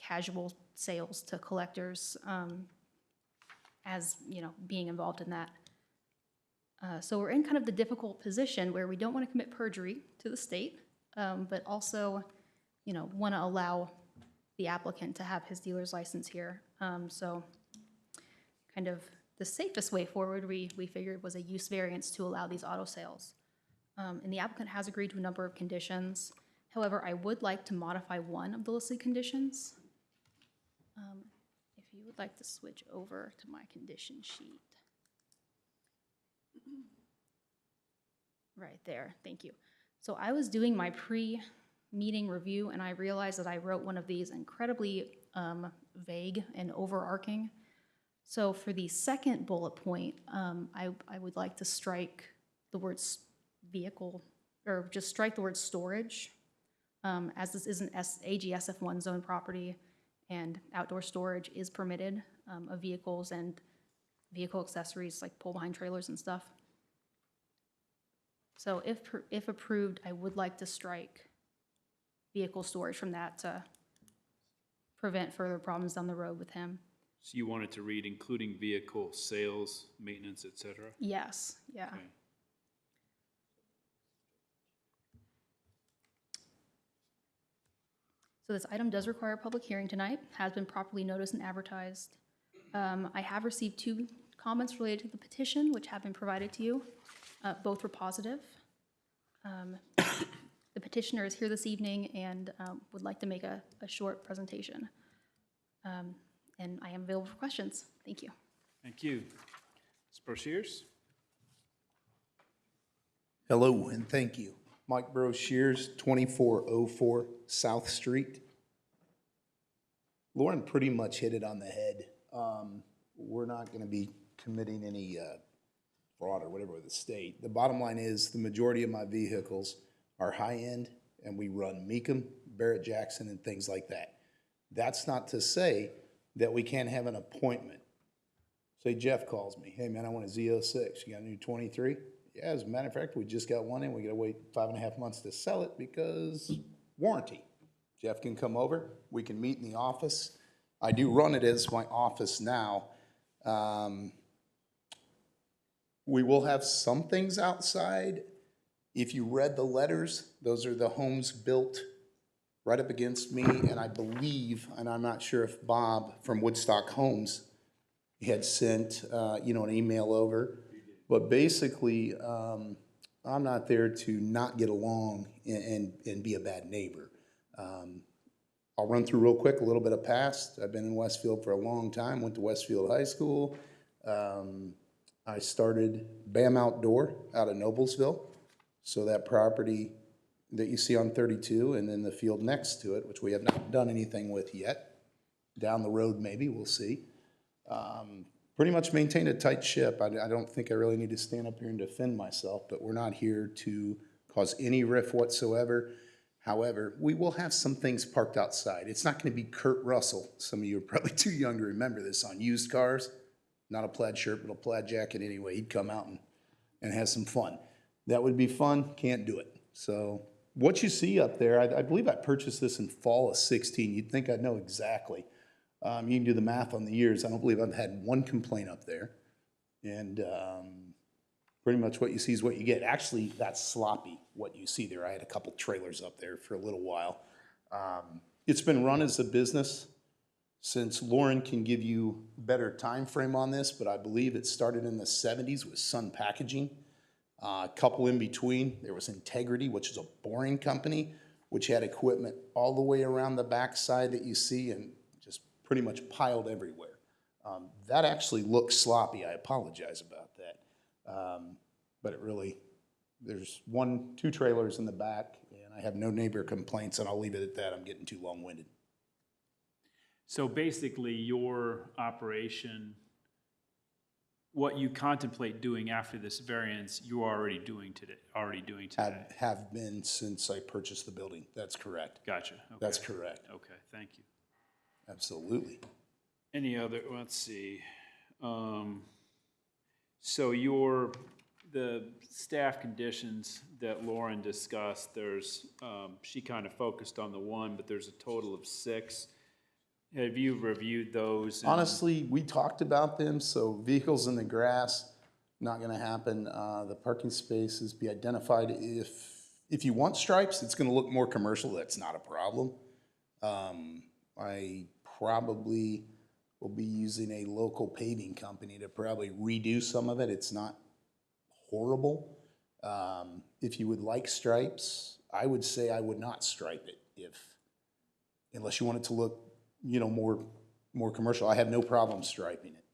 Speaker 13: casual sales to collectors as, being involved in that. So we're in kind of the difficult position where we don't want to commit perjury to the state, but also, want to allow the applicant to have his dealer's license here. So kind of the safest way forward, we figured, was a use variance to allow these auto sales. And the applicant has agreed to a number of conditions. However, I would like to modify one of the listed conditions. If you would like to switch over to my condition sheet. Right there, thank you. So I was doing my pre-meeting review and I realized that I wrote one of these incredibly vague and overarching. So for the second bullet point, I would like to strike the words vehicle, or just strike the word storage, as this is an AGSF1 zone property and outdoor storage is permitted of vehicles and vehicle accessories like pull-behind trailers and stuff. So if approved, I would like to strike vehicle storage from that to prevent further problems down the road with him.
Speaker 1: So you want it to read including vehicle sales, maintenance, et cetera?
Speaker 13: Yes, yeah.
Speaker 1: Okay.
Speaker 13: So this item does require a public hearing tonight, has been properly noticed and advertised. I have received 2 comments related to the petition, which have been provided to you. Both were positive. The petitioner is here this evening and would like to make a short presentation. And I am available for questions. Thank you.
Speaker 1: Thank you. Ms. Broshiers?
Speaker 16: Hello, and thank you. Mike Broshiers, 2404 South Street. Lauren pretty much hit it on the head. We're not going to be committing any fraud or whatever with the state. The bottom line is the majority of my vehicles are high-end, and we run Mecum, Barrett-Jackson, and things like that. That's not to say that we can't have an appointment. Say Jeff calls me, hey man, I want a Z06, you got a new 23? Yeah, as a matter of fact, we just got one in, we gotta wait 5.5 months to sell it because warranty. Jeff can come over, we can meet in the office. I do run it as my office now. We will have some things outside. If you read the letters, those are the homes built right up against me, and I believe, and I'm not sure if Bob from Woodstock Homes had sent, an email over. But basically, I'm not there to not get along and be a bad neighbor. I'll run through real quick a little bit of past. I've been in Westfield for a long time, went to Westfield High School. I started BAM Outdoor out of Noblesville. So that property that you see on 32 and then the field next to it, which we have not done anything with yet. Down the road, maybe, we'll see. Pretty much maintain a tight ship. I don't think I really need to stand up here and defend myself, but we're not here to cause any riff whatsoever. However, we will have some things parked outside. It's not going to be Kurt Russell. Some of you are probably too young to remember this, on used cars. Not a plaid shirt, but a plaid jacket anyway. He'd come out and have some fun. That would be fun. Can't do it. So what you see up there, I believe I purchased this in fall of 16. You'd think I'd know exactly. You can do the math on the years. I don't believe I've had one complaint up there. And pretty much what you see is what you get. Actually, that's sloppy, what you see there. I had a couple trailers up there for a little while. It's been run as a business since Lauren can give you a better time frame on this, but I believe it started in the 70s with Sun Packaging. A couple in between, there was Integrity, which is a boring company, which had equipment all the way around the backside that you see and just pretty much piled everywhere. That actually looks sloppy. I apologize about that. But it really, there's two trailers in the back, and I have no neighbor complaints, and I'll leave it at that. I'm getting too long-winded.
Speaker 1: So basically, your operation, what you contemplate doing after this variance, you're already doing today.
Speaker 16: Have been since I purchased the building. That's correct.
Speaker 1: Gotcha. Okay.
Speaker 16: That's correct.
Speaker 1: Okay, thank you.
Speaker 16: Absolutely.
Speaker 1: Any other, let's see. So the staff conditions that Lauren discussed, she kind of focused on the one, but there's a total of 6. Have you reviewed those?
Speaker 16: Honestly, we talked about them, so vehicles in the grass, not gonna happen. The parking spaces be identified. If you want stripes, it's gonna look more commercial, that's not a problem. I probably will be using a local paving company to probably redo some of it. It's not horrible. If you would like stripes, I would say I would not stripe it unless you want it to look, more commercial. I have no problem striping it.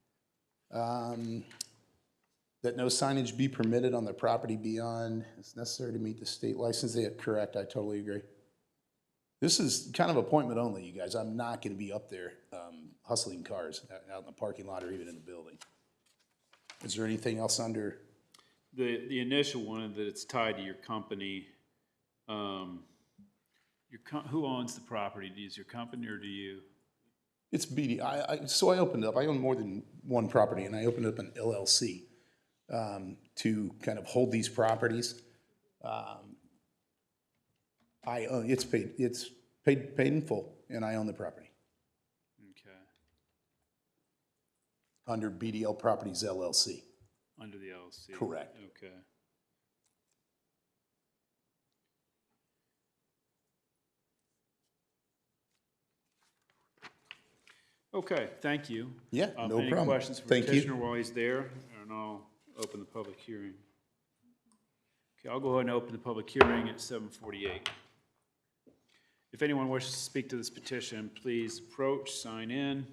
Speaker 16: That no signage be permitted on the property beyond is necessary to meet the state license. Yeah, correct, I totally agree. This is kind of appointment only, you guys. I'm not gonna be up there hustling cars out in the parking lot or even in the building. Is there anything else under?
Speaker 1: The initial one, that it's tied to your company, who owns the property? Is your company or do you?
Speaker 16: It's BD. So I opened up, I own more than one property, and I opened up an LLC to kind of hold these properties. It's paid in full, and I own the property.
Speaker 1: Okay.
Speaker 16: Under BDL Properties LLC.
Speaker 1: Under the LLC?
Speaker 16: Correct.
Speaker 1: Okay. Okay, thank you.
Speaker 16: Yeah, no problem.
Speaker 1: Any questions for
Speaker 16: Thank you.
Speaker 1: petitioner while he's there? And I'll open the public hearing. Okay, I'll go ahead and open the public hearing at 7:48. If anyone wishes to speak to this petition, please approach, sign in.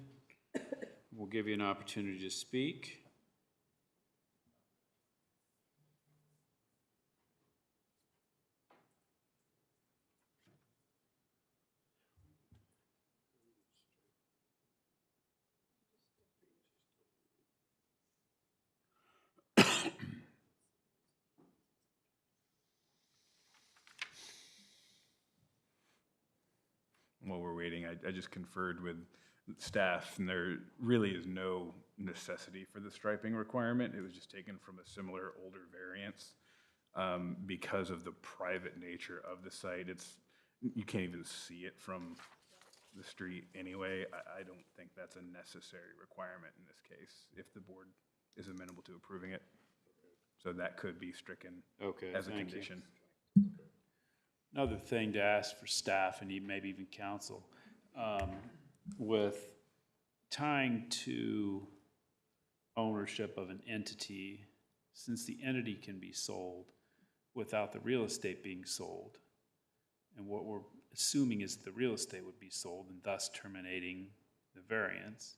Speaker 1: We'll give you an opportunity to speak.
Speaker 2: While we're waiting, I just conferred with staff, and there really is no necessity for the striping requirement. It was just taken from a similar older variance. Because of the private nature of the site, you can't even see it from the street anyway. I don't think that's a necessary requirement in this case, if the board is amenable to approving it. So that could be stricken as a condition.
Speaker 1: Another thing to ask for staff and maybe even council, with tying to ownership of an entity, since the entity can be sold without the real estate being sold, and what we're assuming is the real estate would be sold and thus terminating the variance,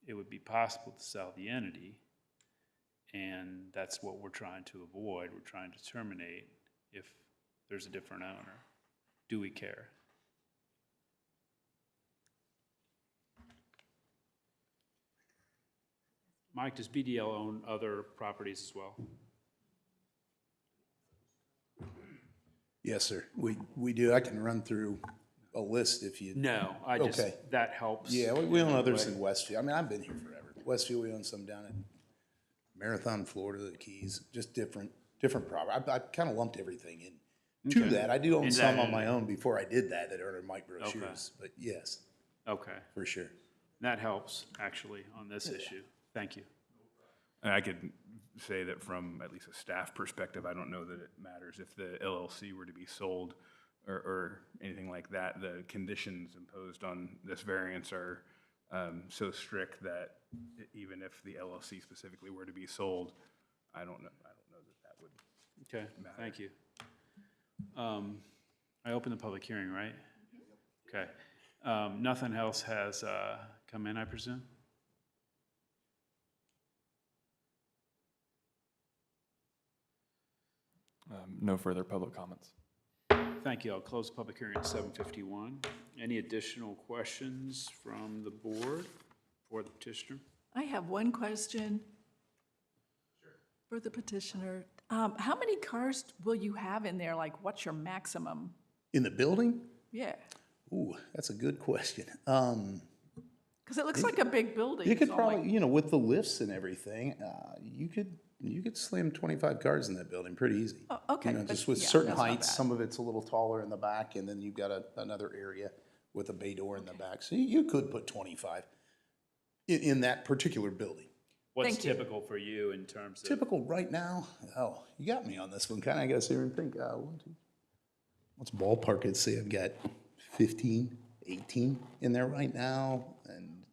Speaker 1: it would be possible to sell the entity, and that's what we're trying to avoid. We're trying to terminate if there's a different owner. Do we care? Mike, does BDL own other properties as well?
Speaker 16: Yes, sir. We do. I can run through a list if you.
Speaker 1: No, I just,
Speaker 16: Okay.
Speaker 1: that helps.
Speaker 16: Yeah, we own others
Speaker 1: Right.
Speaker 16: in Westfield. I mean, I've been here forever. Westfield, we own some down in Marathon, Florida, the Keys, just different property. I kind of lumped everything in to
Speaker 1: Okay.
Speaker 16: that. I do own
Speaker 1: In
Speaker 16: some
Speaker 1: that
Speaker 16: on my
Speaker 1: area.
Speaker 16: own before I did that are in micro
Speaker 1: Okay.
Speaker 16: shoes, but yes,
Speaker 1: Okay,
Speaker 16: for sure.
Speaker 1: that helps, actually, on this issue. Thank you.
Speaker 2: And I could say that from at least a staff perspective, I don't know that it matters if the LLC were to be sold or anything like that. The conditions imposed on this variance are so strict that even if the LLC specifically were to be sold, I don't know that would.
Speaker 1: Okay, thank you. I opened the public hearing, right? Okay. Nothing else has come in, I presume?
Speaker 5: No further public comments.
Speaker 1: Thank you. I'll close the public hearing at 7:51. Any additional questions from the board for the petitioner?
Speaker 8: I have one question for the petitioner. How many cars will you have in there? Like, what's your maximum?
Speaker 16: In the building?
Speaker 8: Yeah,
Speaker 16: Ooh, that's a good question.
Speaker 8: because it looks like a big building.
Speaker 16: You could
Speaker 8: so I'm like,
Speaker 16: probably, with the lifts and everything, you could slam 25 cars in that building pretty easy.
Speaker 8: Oh, okay, but
Speaker 16: Just with
Speaker 8: yeah,
Speaker 16: certain
Speaker 8: that's not
Speaker 16: heights,
Speaker 8: bad.
Speaker 16: some of it's a little taller in the back, and then you've got another area with a bay door in the back. So you could put 25 in that particular building.
Speaker 1: What's
Speaker 8: Thank you.
Speaker 1: typical for you in terms of?
Speaker 16: Typical right now, you got me on this one, kind of. I gotta sit here and think, what's ballpark? I'd say I've got 15, 18 in there right now, and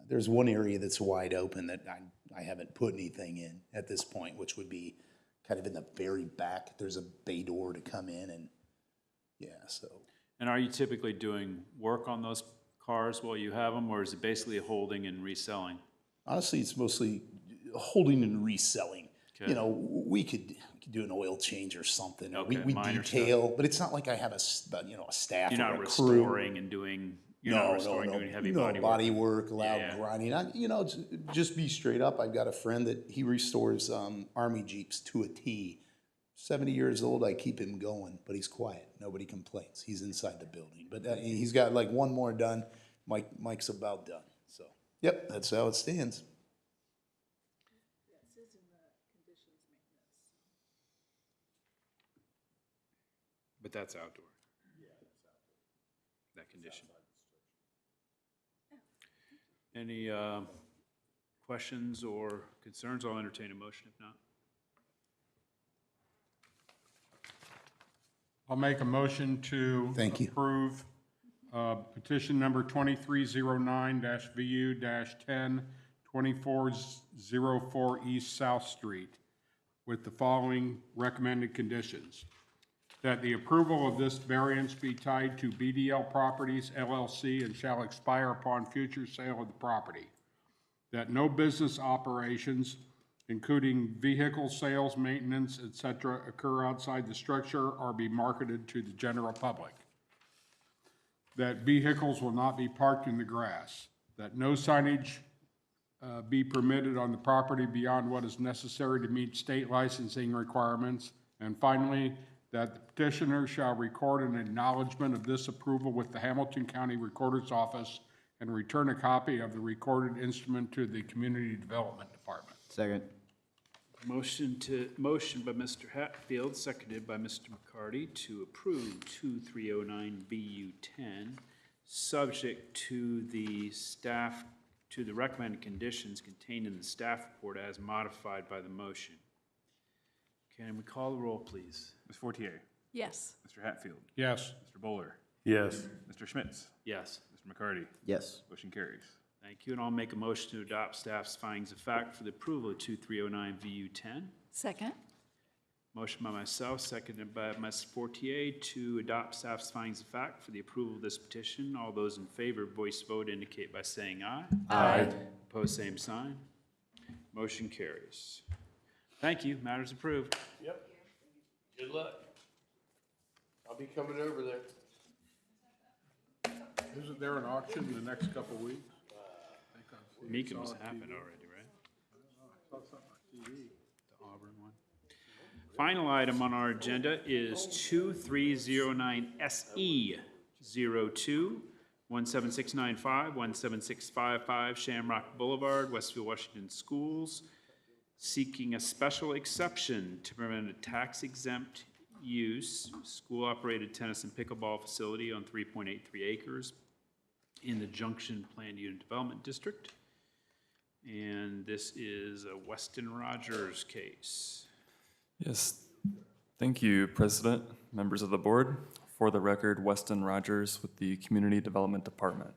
Speaker 16: there's one area that's wide open that I haven't put anything in at this point, which would be kind of in the very back. There's a bay door to come in, and so.
Speaker 1: And are you typically doing work on those cars while you have them, or is it basically holding and reselling?
Speaker 16: Honestly, it's mostly holding and reselling.
Speaker 1: Okay.
Speaker 16: We could do an oil change or something.
Speaker 1: Okay,
Speaker 16: We
Speaker 1: minor
Speaker 16: detail, but it's not like I have a staff
Speaker 1: You're
Speaker 16: or
Speaker 1: not
Speaker 16: a crew.
Speaker 1: restoring and doing, you're not restoring, doing heavy body work?
Speaker 16: loud
Speaker 1: Yeah.
Speaker 16: grinding. Just be straight up. I've got a friend that he restores Army Jeeps to a T. 70 years old, I keep him going, but he's quiet. Nobody complains. He's inside the building. But he's got like one more done. Mike's about done. So, yep, that's how it stands.
Speaker 1: But that's outdoor. Yeah, that's outdoor. That condition. Any questions or concerns? I'll entertain a motion if not.
Speaker 12: I'll make a motion to
Speaker 16: Thank you.
Speaker 12: approve petition number 2309-VU-10, 2404 East South Street with the following recommended conditions. That the approval of this variance be tied to BDL Properties LLC and shall expire upon future sale of the property. That no business operations, including vehicle sales, maintenance, etc., occur outside the structure or be marketed to the general public. That vehicles will not be parked in the grass. That no signage be permitted on the property beyond what is necessary to meet state licensing requirements. And finally, that the petitioner shall record an acknowledgement of this approval with the Hamilton County Recorder's Office and return a copy of the recorded instrument to the Community Development Department.
Speaker 3: Second.
Speaker 1: Motion by Mr. Hatfield, seconded by Mr. McCarty to approve 2309 BU10, subject to the recommended conditions contained in the staff report as modified by the motion. Can we call the roll, please?
Speaker 2: Ms. Fortier?
Speaker 8: Yes.
Speaker 2: Mr. Hatfield?
Speaker 12: Yes.
Speaker 2: Mr. Bowler?
Speaker 4: Yes.
Speaker 2: Mr. Schmitz?
Speaker 1: Yes.
Speaker 2: Mr. McCarty?
Speaker 3: Yes.
Speaker 2: Motion carries.
Speaker 1: Thank you, and I'll make a motion to adopt staff's findings of fact for the approval of 2309 VU10.
Speaker 8: Second?
Speaker 1: Motion by myself, seconded by Ms. Fortier to adopt staff's findings of fact for the approval of this petition. All those in favor, voice vote indicate by saying aye.
Speaker 8: Aye.
Speaker 1: Opposed, same sign. Motion carries. Thank you. Matters approved.
Speaker 4: Yep. Good luck. I'll be coming over there.
Speaker 12: Isn't there an auction in the next couple of weeks?
Speaker 1: Mika must have happened already, right?
Speaker 12: I saw something on TV.
Speaker 1: The Auburn one. Final item on our agenda is 2309 SE 02 17695 17655 Shamrock Boulevard, Westfield, Washington Schools, seeking a special exception to permit a tax-exempt use, school-operated tennis and pickleball facility on 3.83 acres in the Junction Planned Unit Development District. And this is a Weston Rogers case.
Speaker 5: Yes, thank you, President, members of the board. For the record, Weston Rogers with the Community Development Department.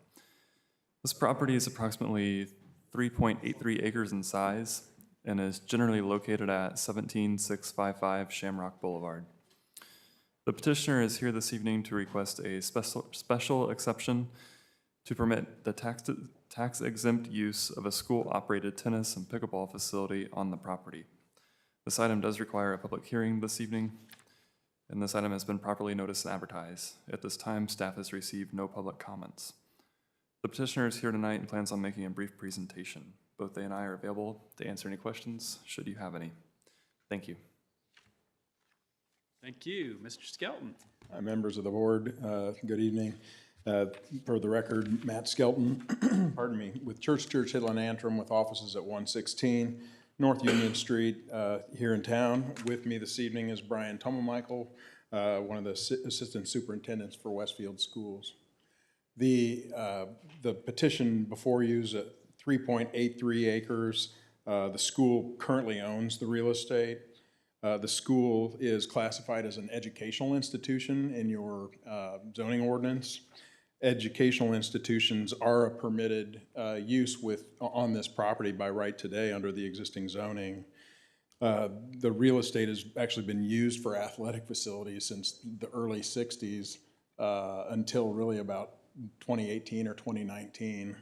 Speaker 5: This property is approximately 3.83 acres in size and is generally located at 17655 Shamrock Boulevard. The petitioner is here this evening to request a special exception to permit the tax-exempt use of a school-operated tennis and pickleball facility on the property. This item does require a public hearing this evening, and this item has been properly noticed and advertised. At this time, staff has received no public comments. The petitioner is here tonight and plans on making a brief presentation. Both they and I are available to answer any questions, should you have any. Thank you.
Speaker 1: Thank you. Mr. Skelton.
Speaker 17: Members of the board, good evening. For the record, Matt Skelton, pardon me, with Church Hill and Antrim with offices at 116 North Union Street here in town. With me this evening is Brian Tomomichael, one of the assistant superintendents for Westfield Schools. The petition before you is at 3.83 acres. The school currently owns the real estate. The school is classified as an educational institution in your zoning ordinance. Educational institutions are a permitted use on this property by right today under the existing zoning. The real estate has actually been used for athletic facilities since the early 60s until really about 2018 or 2019.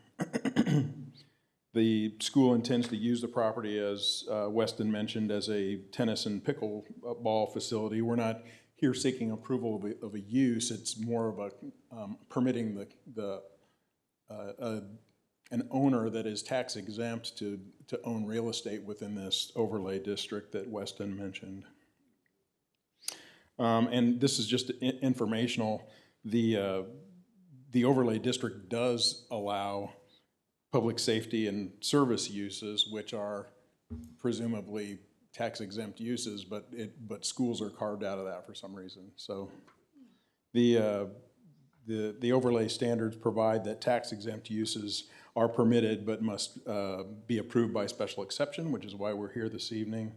Speaker 17: The school intends to use the property, as Weston mentioned, as a tennis and pickleball facility. We're not here seeking approval of a use. It's more of a permitting an owner that is tax exempt to own real estate within this overlay district that Weston mentioned. And this is just informational. The overlay district does allow public safety and service uses, which are presumably tax-exempt uses, but schools are carved out of that for some reason. So the overlay standards provide that tax-exempt uses are permitted but must be approved by special exception, which is why we're here this evening.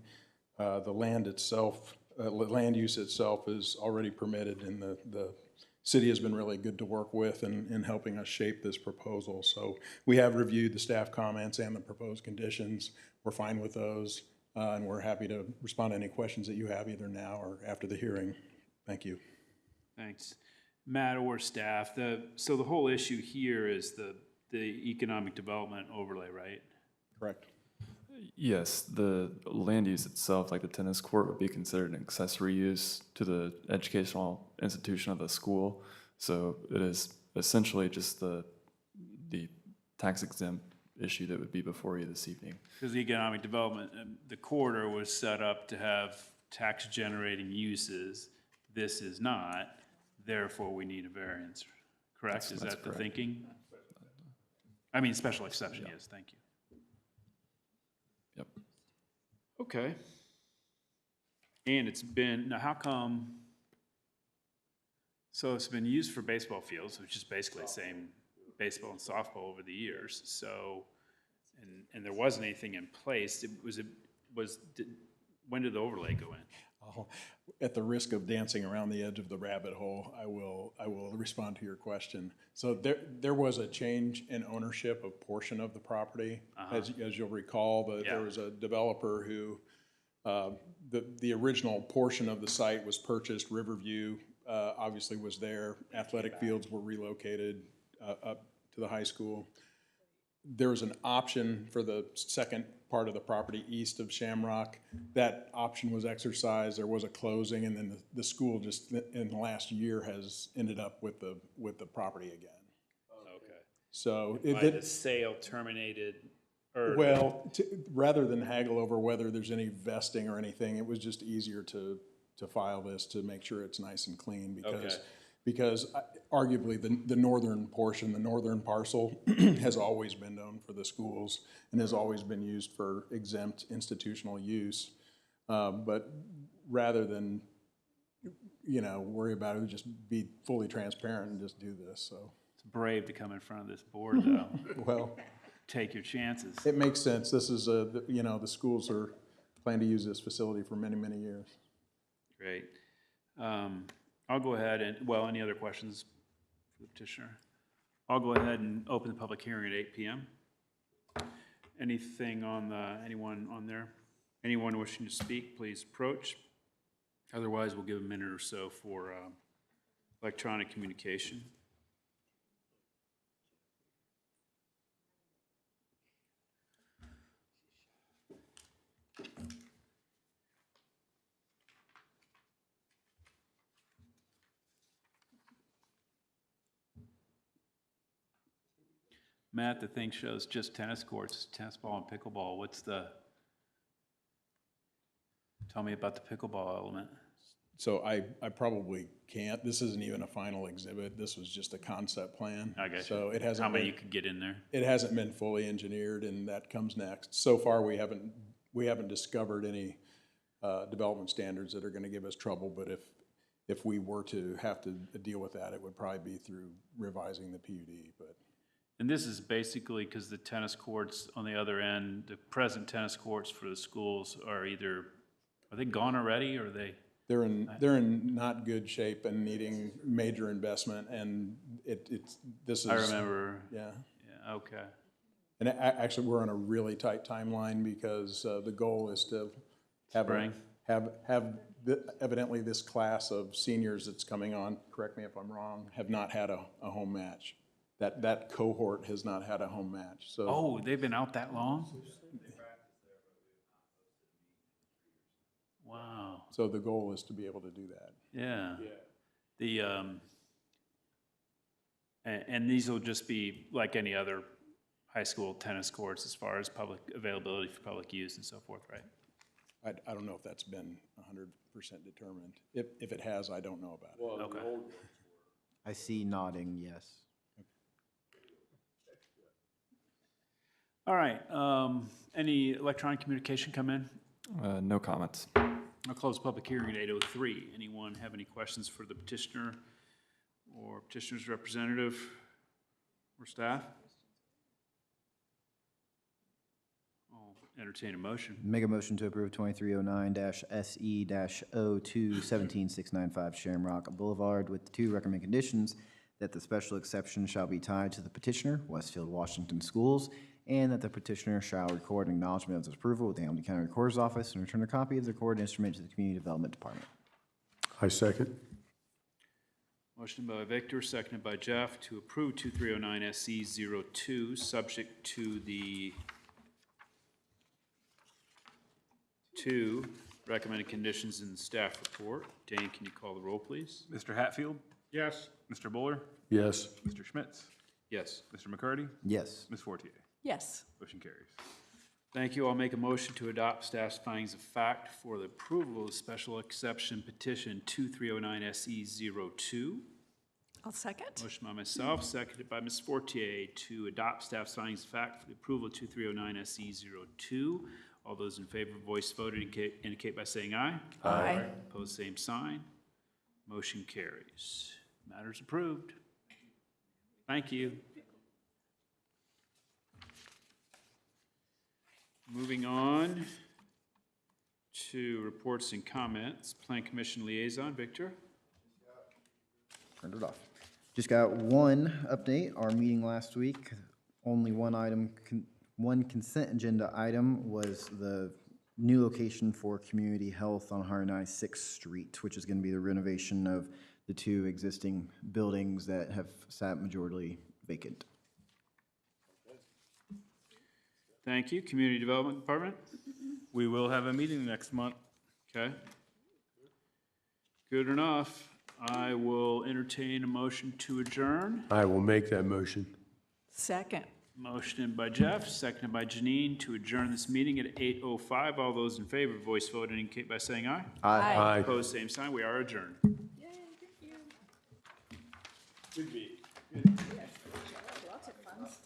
Speaker 17: The land itself, land use itself is already permitted, and the city has been really good to work with in helping us shape this proposal. So we have reviewed the staff comments and the proposed conditions. We're fine with those, and we're happy to respond to any questions that you have either now or after the hearing. Thank you.
Speaker 1: Thanks. Matt or staff, so the whole issue here is the economic development overlay, right?
Speaker 17: Correct.
Speaker 5: Yes, the land use itself, like the tennis court, would be considered an accessory use to the educational institution of the school. So it is essentially just the tax exempt issue that would be before you this evening.
Speaker 1: Because the economic development, the corridor was set up to have tax generating uses. This is not, therefore we need a variance, correct? Is that the thinking? I mean, special exception, yes, thank you.
Speaker 5: Yep.
Speaker 1: Okay. And it's been, now how come, so it's been used for baseball fields, which is basically the same baseball and softball over the years. So, and there wasn't anything in place. When did the overlay go in?
Speaker 17: Oh, at the risk of dancing around the edge of the rabbit hole, I will respond to your question. So there was a change in ownership of portion of the property. As you'll recall, there was a developer who The original portion of the site was purchased. Riverview obviously was there. Athletic fields were relocated up to the high school. There was an option for the second part of the property east of Shamrock. That option was exercised. There was a closing, and then the school just in the last year has ended up with the property again.
Speaker 1: Okay.
Speaker 17: So
Speaker 1: By the sale terminated early.
Speaker 17: well, rather than haggle over whether there's any vesting or anything, it was just easier to file this to make sure it's nice and clean because arguably the northern portion, the northern parcel has always been known for the schools and has always been used for exempt institutional use. But rather than, worry about it, just be fully transparent and just do this, so.
Speaker 1: It's brave to come in front of this board, though.
Speaker 17: Well,
Speaker 1: take your chances.
Speaker 17: it makes sense. This is the schools are planning to use this facility for many, many years.
Speaker 1: Great. I'll go ahead and, any other questions for the petitioner? I'll go ahead and open the public hearing at 8 p.m. Anything on anyone on there? Anyone wishing to speak, please approach. Otherwise, we'll give a minute or so for electronic communication. Matt, the thing shows just tennis courts, tennis ball and pickleball. Tell me about the pickleball element.
Speaker 17: So I probably can't. This isn't even a final exhibit. This was just a concept plan.
Speaker 1: I guess.
Speaker 17: So it hasn't.
Speaker 1: How many you could get in there?
Speaker 17: It hasn't been fully engineered, and that comes next. So far, we haven't discovered any development standards that are going to give us trouble. But if we were to have to deal with that, it would probably be through revising the PUD. But.
Speaker 1: And this is basically because the tennis courts on the other end, the present tennis courts for the schools are they gone already, or are they?
Speaker 17: They're in not good shape and needing major investment, and this is.
Speaker 1: I remember.
Speaker 17: Yeah.
Speaker 1: Yeah. Okay.
Speaker 17: And actually, we're on a really tight timeline because the goal is to have evidently this class of seniors that's coming on. Correct me if I'm wrong. Have not had a home match. That cohort has not had a home match. So.
Speaker 1: Oh, they've been out that long? Wow.
Speaker 17: So the goal is to be able to do that.
Speaker 1: Yeah. And these will just be like any other high school tennis courts as far as public availability for public use and so forth, right?
Speaker 17: I don't know if that's been 100% determined. If it has, I don't know about it.
Speaker 1: Okay.
Speaker 3: I see nodding, yes.
Speaker 1: All right. Any electronic communication come in?
Speaker 5: No comments.
Speaker 1: I'll close public hearing at 8:03. Anyone have any questions for the petitioner or petitioner's representative or staff? I'll entertain a motion.
Speaker 3: Make a motion to approve 2309-SE-02-17695 Shamrock Boulevard with the two recommended conditions that the special exception shall be tied to the petitioner, Westfield, Washington Schools, and that the petitioner shall record an acknowledgement of this approval with the Hamilton County Recorder's Office and return a copy of the recorded instrument to the Community Development Department.
Speaker 4: I second.
Speaker 1: Motion by Victor, seconded by Jeff, to approve 2309 SE-02, subject to the two recommended conditions in the staff report. Dane, can you call the roll, please?
Speaker 2: Mr. Hatfield?
Speaker 12: Yes.
Speaker 2: Mr. Buller?
Speaker 4: Yes.
Speaker 2: Mr. Schmitz?
Speaker 1: Yes.
Speaker 2: Mr. McCarty?
Speaker 3: Yes.
Speaker 2: Ms. Fortier?
Speaker 8: Yes.
Speaker 2: Motion carries.
Speaker 1: Thank you. I'll make a motion to adopt staff's findings of fact for the approval of special exception petition 2309 SE-02.
Speaker 8: I'll second.
Speaker 1: Motion by myself, seconded by Ms. Fortier, to adopt staff's findings of fact for the approval of 2309 SE-02. All those in favor, voice vote indicate by saying aye.
Speaker 8: Aye.
Speaker 1: Opposed, same sign. Motion carries. Matters approved. Thank you. Moving on to reports and comments. Plan Commission Liaison, Victor.
Speaker 3: Turned it off. Just got one update. Our meeting last week, only one item, one consent agenda item was the new location for community health on 196th Street, which is going to be the renovation of the two existing buildings that have sat majorly vacant.
Speaker 1: Thank you. Community Development Department?
Speaker 2: We will have a meeting next month.
Speaker 1: Okay. Good enough. I will entertain a motion to adjourn.
Speaker 4: I will make that motion.
Speaker 8: Second.
Speaker 1: Motion by Jeff, seconded by Janine to adjourn this meeting at 8:05. All those in favor, voice vote indicate by saying aye.
Speaker 3: Aye.
Speaker 4: Aye.
Speaker 1: Opposed, same sign. We are adjourned.
Speaker 8: Yay, thank you.
Speaker 1: Good beat.